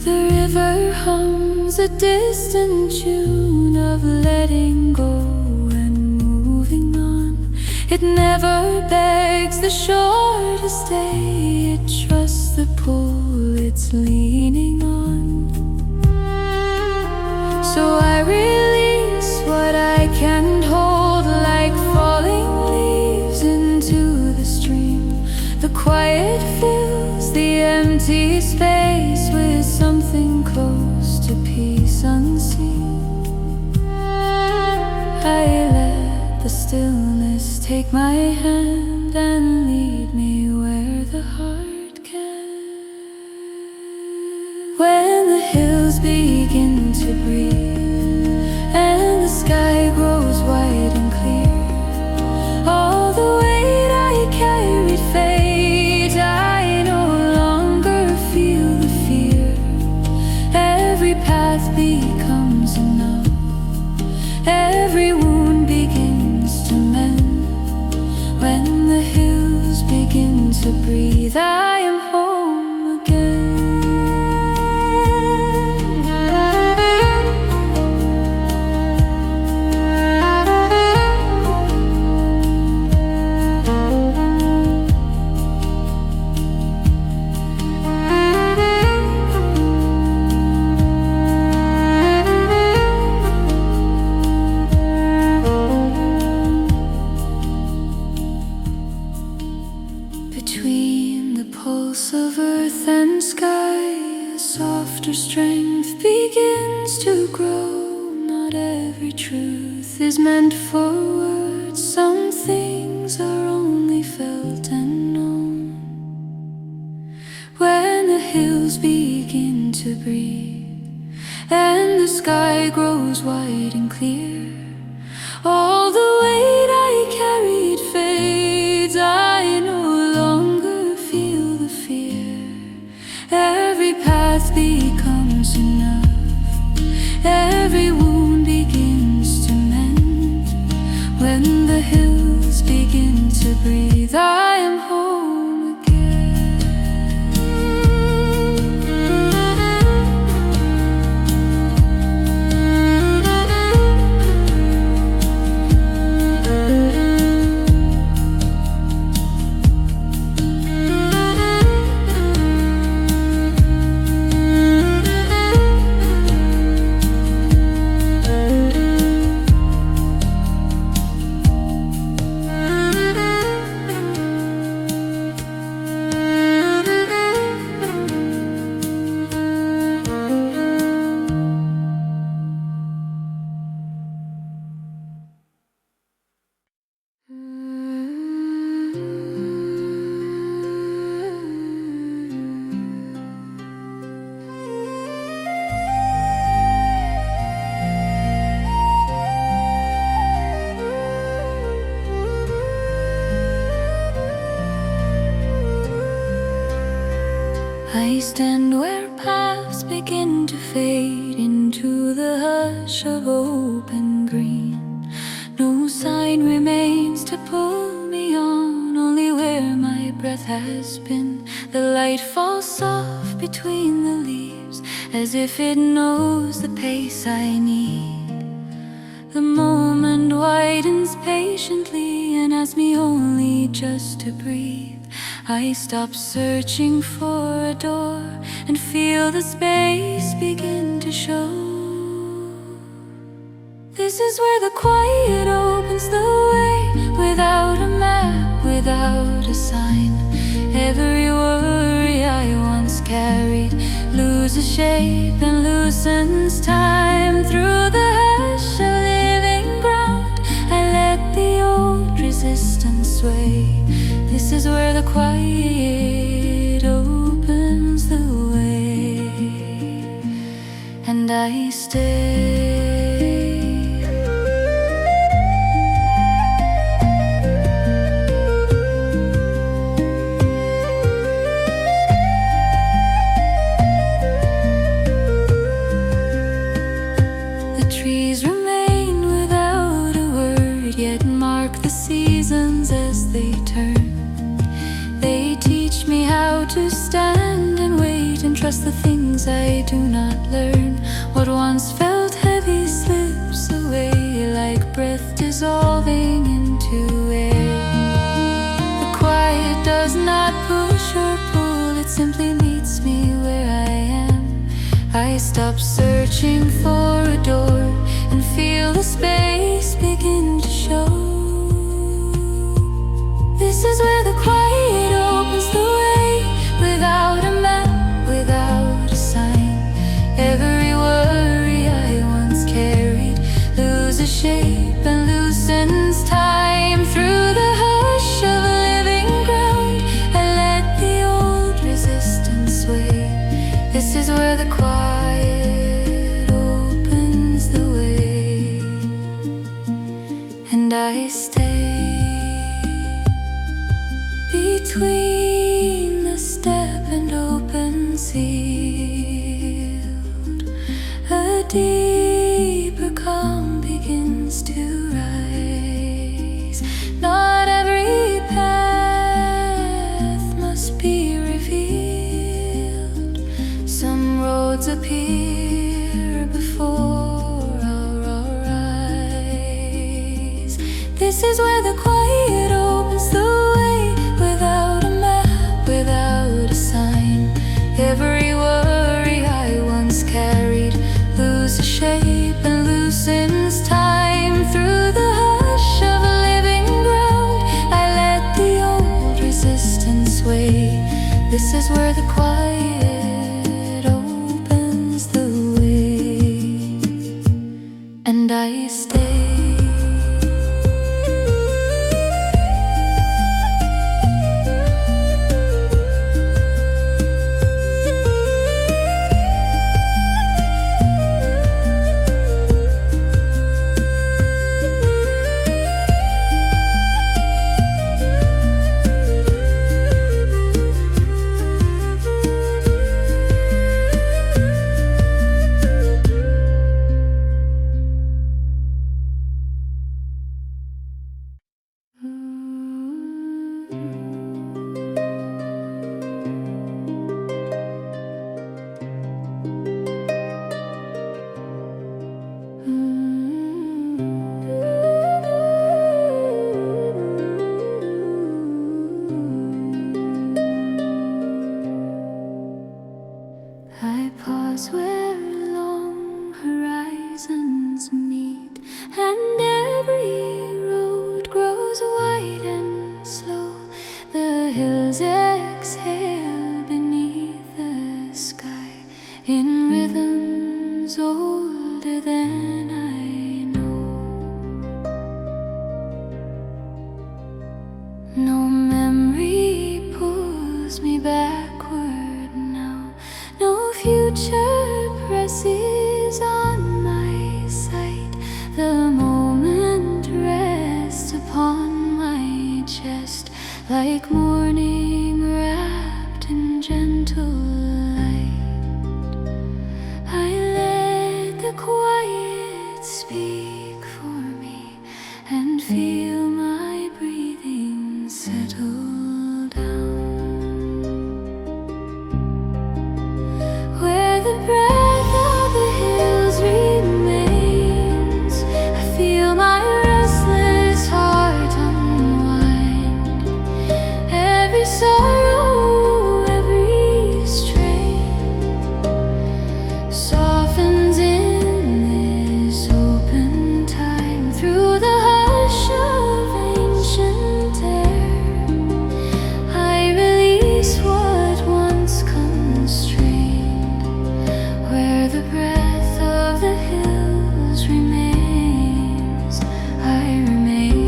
The river hums a distant tune of letting go and moving on. It never begs the shore to stay. It trusts the pull it's leaning on. So I release what I can't hold, like falling leaves into the stream. The quiet fills the empty space with something close to peace unseen. I let the stillness take my hand and lead me where the heart can. When the hills begin to breathe and the sky grows wide and clear, all the weight I carried fades. I no longer feel the fear. Every path becomes enough. Every wound begins to mend. When the hills begin to breathe, I am home again. Between the pulse of earth and sky, a softer strength begins to grow. Not every truth is meant for words. Some things are only felt and known. When the hills begin to breathe and the sky grows wide and clear, all the weight I carried fades. I no longer feel the fear. Every path becomes enough. Every wound begins to mend. When the hills begin to breathe, I am home again. I stand where paths begin to fade into the hush of open green. No sign remains to pull me on, only where my breath has been. The light falls soft between the leaves, as if it knows the pace I need. The moment widens patiently and asks me only just to breathe. I stop searching for a door and feel the space begin to show. This is where the quiet opens the way, without a map, without a sign. Every worry I once carried loses shape and loosens time. Through the hush of living ground, I let the old resistance sway. This is where the quiet opens the way, and I stay. Trees remain without a word, yet mark the seasons as they turn. They teach me how to stand and wait and trust the things I do not learn. What once felt heavy slips away like breath dissolving into air. The quiet does not push or pull, it simply meets me where I am. I stop searching for a door and feel the space begin to show. This is where the quiet opens the way, without a map, without a sign. Every worry I once carried loses shape and loosens time. Through the hush of living ground, I let the old resistance sway. This is where the quiet opens the way, and I stay between the step and open sealed. A deeper calm begins to rise. Not every path must be revealed. Some roads appear before our eyes. This is where the quiet opens the way, without a map, without a sign. Every worry I once carried loses shape and loosens time. Through the hush of living ground, I let the old resistance sway. This is where the quiet opens the way, and I stay. I pause where long horizons meet, and every road grows wide and slow. The hills exhale beneath the sky in rhythms older than I know. No memory pulls me backward now. No future presses on my sight. The moment rests upon my chest like morning wrapped in gentle light. I let the quiet speak for me and feel my breathing settle down. Where the breath of the hills remains, I feel my restless heart unwind. Every sorrow, every strain softens in this open time. Through the hush of ancient air, I release what once constrained. Where the breath of the hills remains, I remain.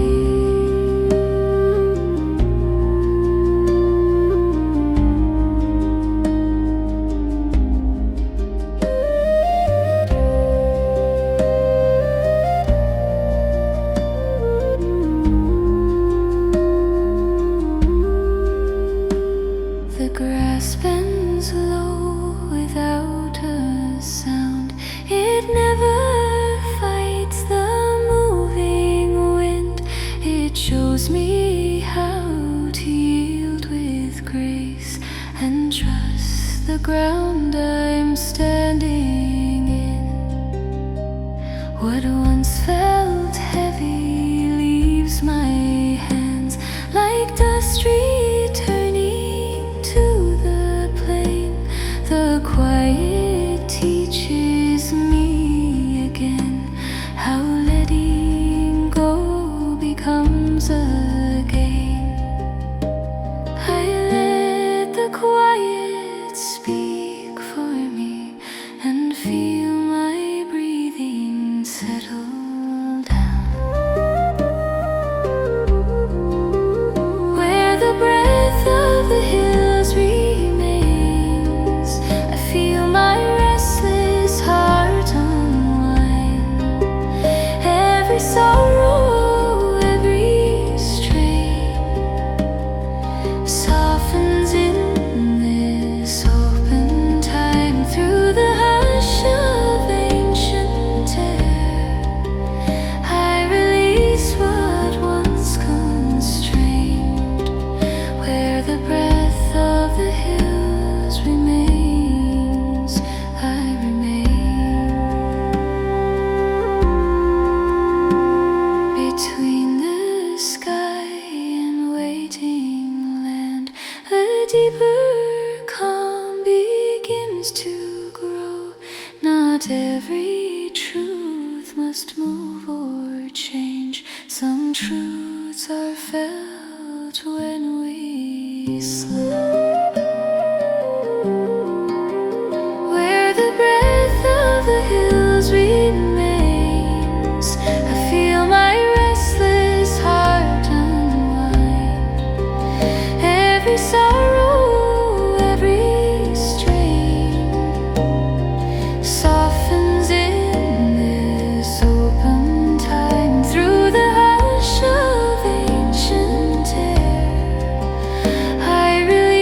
The grass bends low without a sound. It never fights the moving wind. It shows me how to yield with grace and trust the ground I'm standing in. What once felt heavy leaves my hands like dust returning to the plain. The quiet teaches me again how letting go becomes a gain. I let the quiet speak for me and feel my breathing settle down. Where the breath of the hills remains, I feel my restless heart unwind. Every sorrow, every strain softens in this open time. Through the hush of ancient air, I release what once constrained. Where the breath of the hills remains, I remain. Between the sky and waiting land, a deeper calm begins to grow. Not every truth must move or change. Some truths are felt when we slow. Where the breath of the hills remains, I feel my restless heart unwind. Every sorrow, every strain softens in this open time. Through the hush of ancient air, I release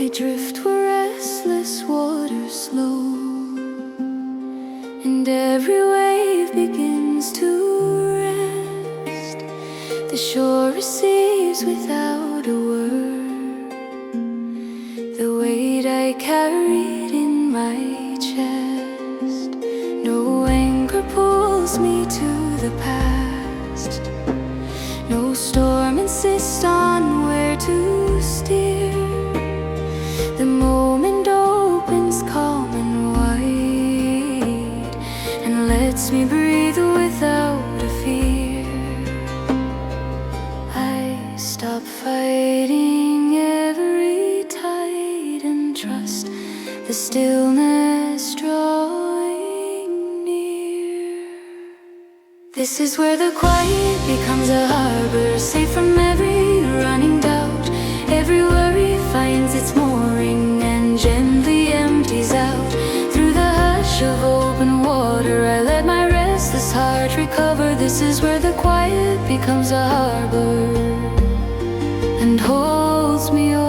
We drift where restless waters slow, and every wave begins to rest. The shore receives without a word the weight I carried in my chest. No anchor pulls me to the past. No storm insists on where to steer. The moment opens calm and wide, and lets me breathe without a fear. I stop fighting every tide and trust the stillness drawing near. This is where the quiet becomes a harbor, safe from every running doubt. Every worry finds its mooring and gently empties out. Through the hush of open water, I let my restless heart recover. This is where the quiet becomes a harbor and holds me over.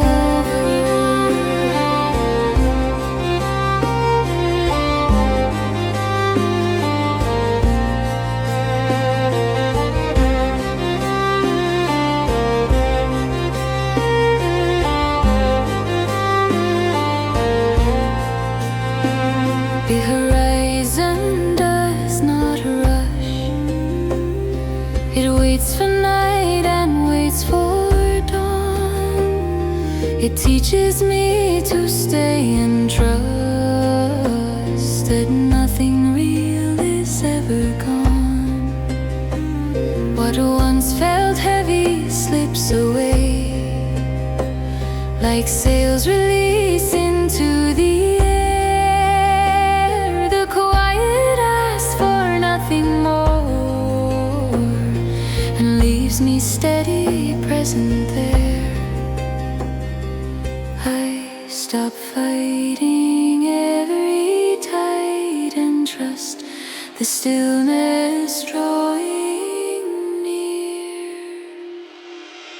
The horizon does not rush. It waits for night and waits for dawn. It teaches me to stay and trust that nothing real is ever gone. What once felt heavy slips away, like sails released into the air. Me steady, present there. I stop fighting every tide and trust the stillness drawing near.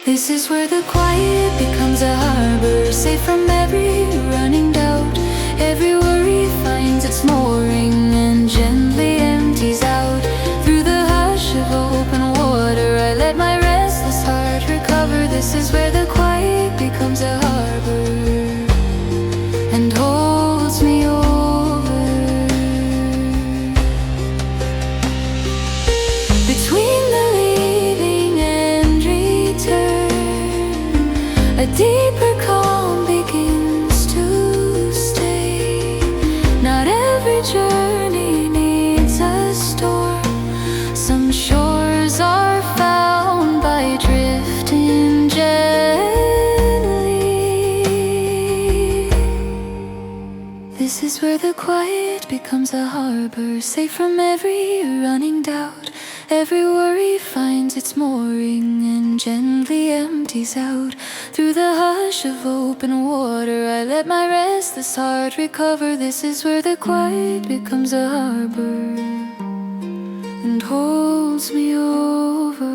This is where the quiet becomes a harbor, safe from every running doubt. Every worry finds its mooring and gently empties out. Through the hush of open water, I let my restless heart recover. This is where the quiet becomes a harbor and holds me over. Between the leaving and return, a deeper calm begins to stay. Not every journey needs a storm. Some shores are found by drifting gently. This is where the quiet becomes a harbor, safe from every running doubt. Every worry finds its mooring and gently empties out. Through the hush of open water, I let my restless heart recover. This is where the quiet becomes a harbor and holds me over.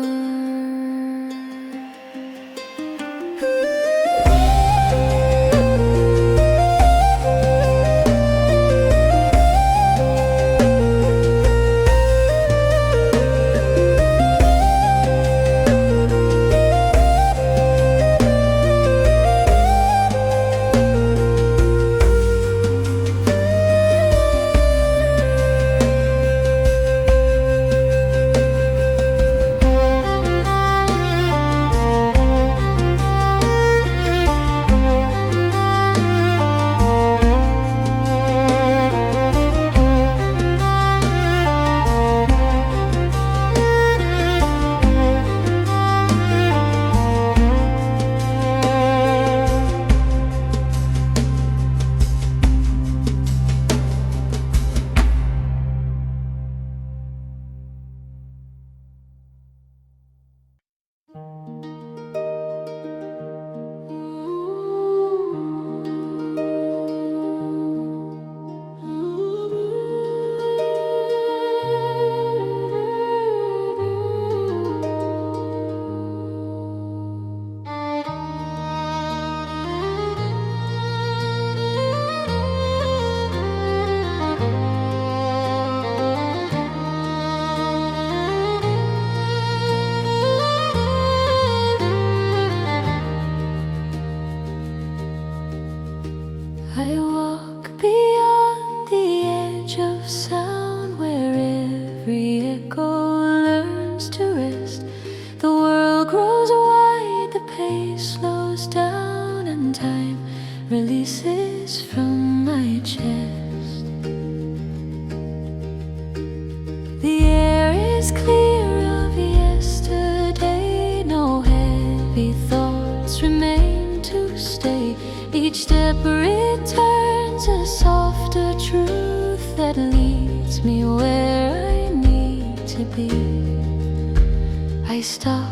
stop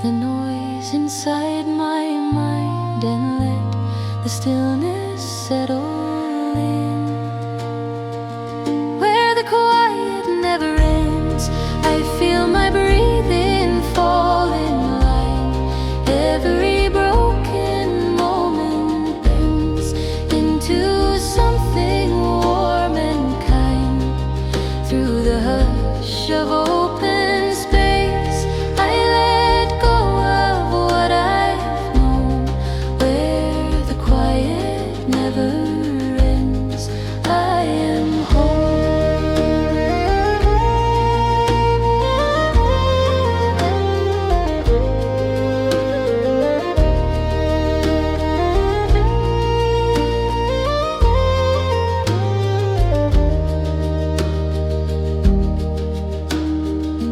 the noise inside my mind and let the stillness settle in. Where the quiet never ends, I feel my breathing fall in line. Every broken moment bends into something warm and kind. Through the hush of open space, I let go of what I've known. Where the quiet never ends, I am home.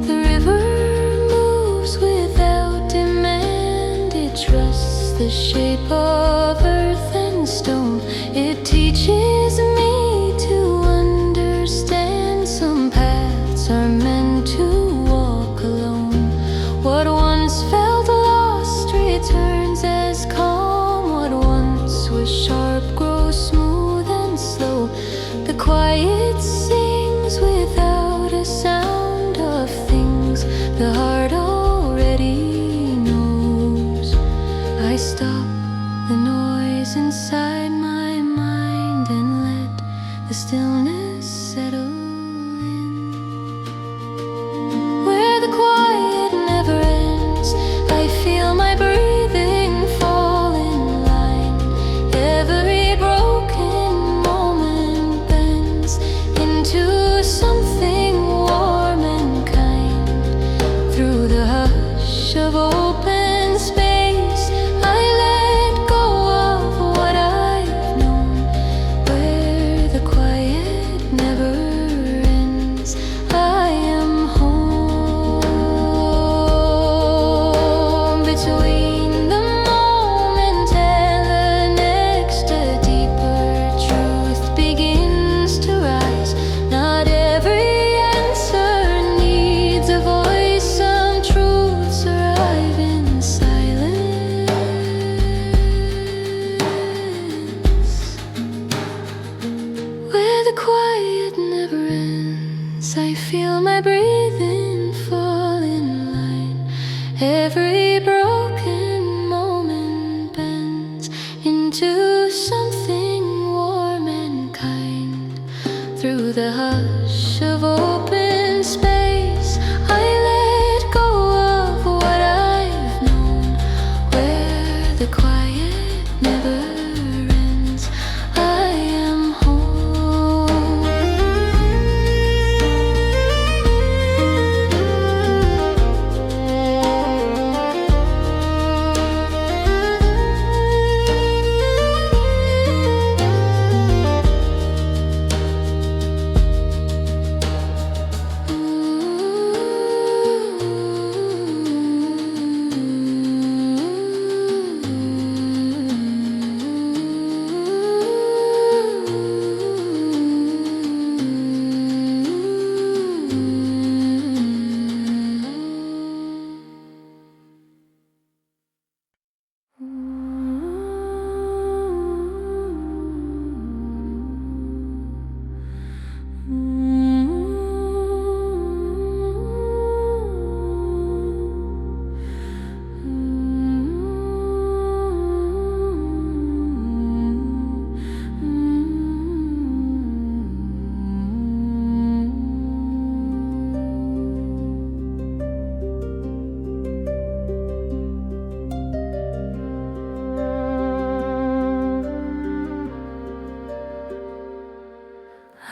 The river moves without demand. It trusts the shape of earth and stone. It teaches me to understand some paths are meant to walk alone. What once felt lost returns as calm. What once was sharp grows smooth and slow. The quiet sings without a sound of things the heart already knows. I stop the noise inside my mind and let the stillness settle in. Where the quiet never ends, I feel my breathing fall in line. Every broken moment bends into something warm and kind. Through the hush of open space, I let go of what I've known. Where the quiet never ends, I am home. Between the moment and the next, a deeper truth begins to rise. Not every answer needs a voice. Some truths arrive in silence. Where the quiet never ends, I feel my breathing fall in line. Every broken moment bends into something warm and kind. Through the hush of open space, I let go of what I've known. Where the quiet never ends, I am home.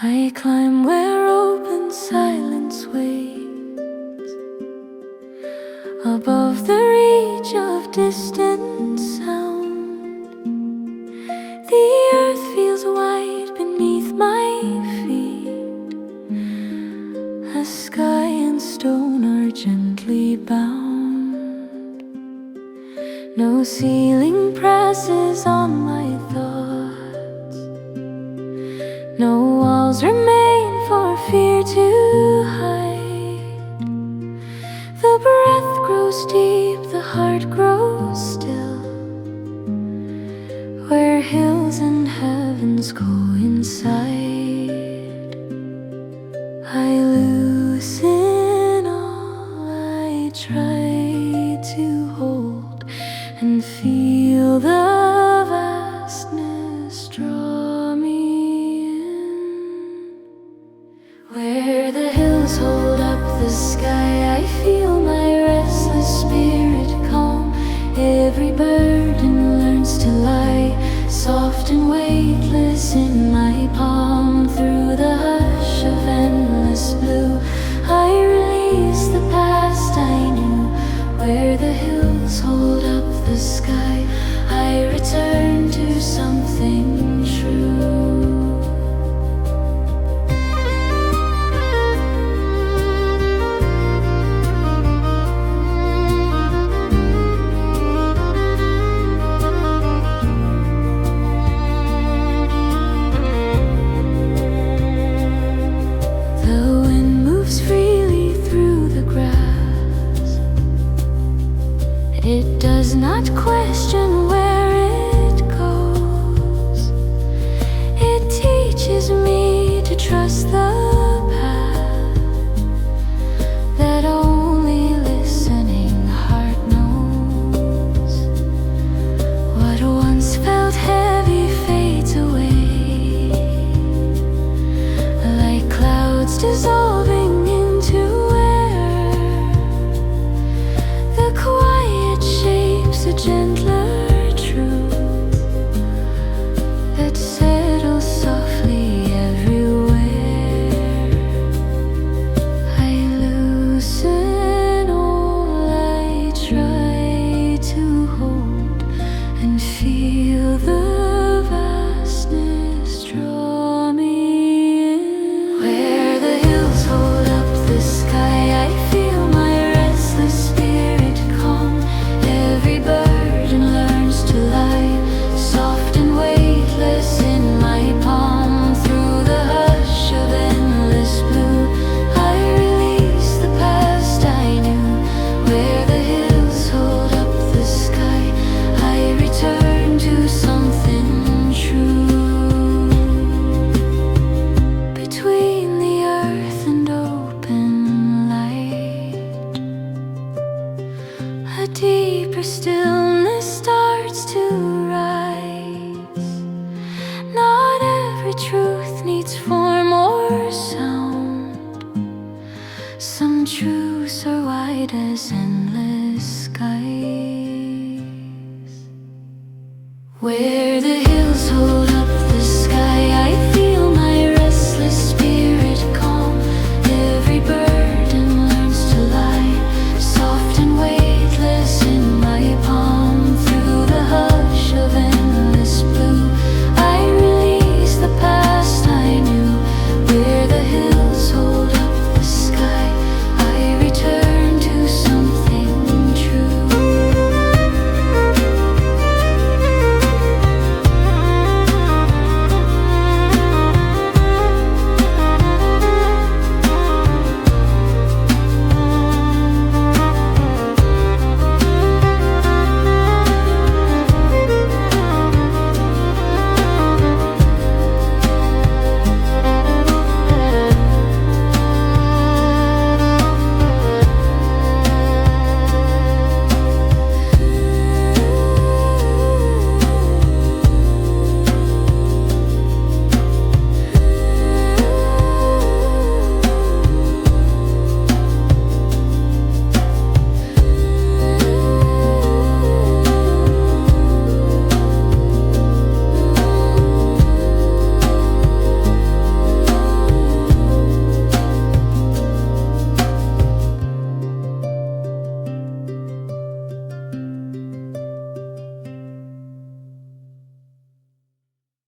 I climb where open silence waits, above the reach of distant sound. The earth feels wide beneath my feet. As sky and stone are gently bound. No ceiling presses on my thoughts. No walls remain for fear to hide. The breath grows goes deep, the heart grows still, where hills and heavens coincide. I loosen all I try to hold, and feel the vastness draw me in. Where the hills hold up the sky, I feel my restless spirit calm. Every burden learns to lie soft and weightless in my palm. Through the hush of endless blue, I release the past I knew. Where the hills hold up the sky, I return to something true. It does not question where it goes. It teaches me to trust the path that only listening heart knows. What once felt heavy fades away, like clouds dissolving into air. The quiet shapes a gentler truth that settles softly everywhere. I loosen all I try to hold, and feel the vastness draw me in. Where the hills hold up the sky, I feel my restless spirit calm. Every burden learns to lie soft and weightless in my palm. Through the hush of endless blue, I release the past I knew. Where the hills hold up the sky, I return to something true. Between the earth and open light, a deeper stillness starts to rise. Not every truth needs form or sound. Some truths are wide as endless skies. Where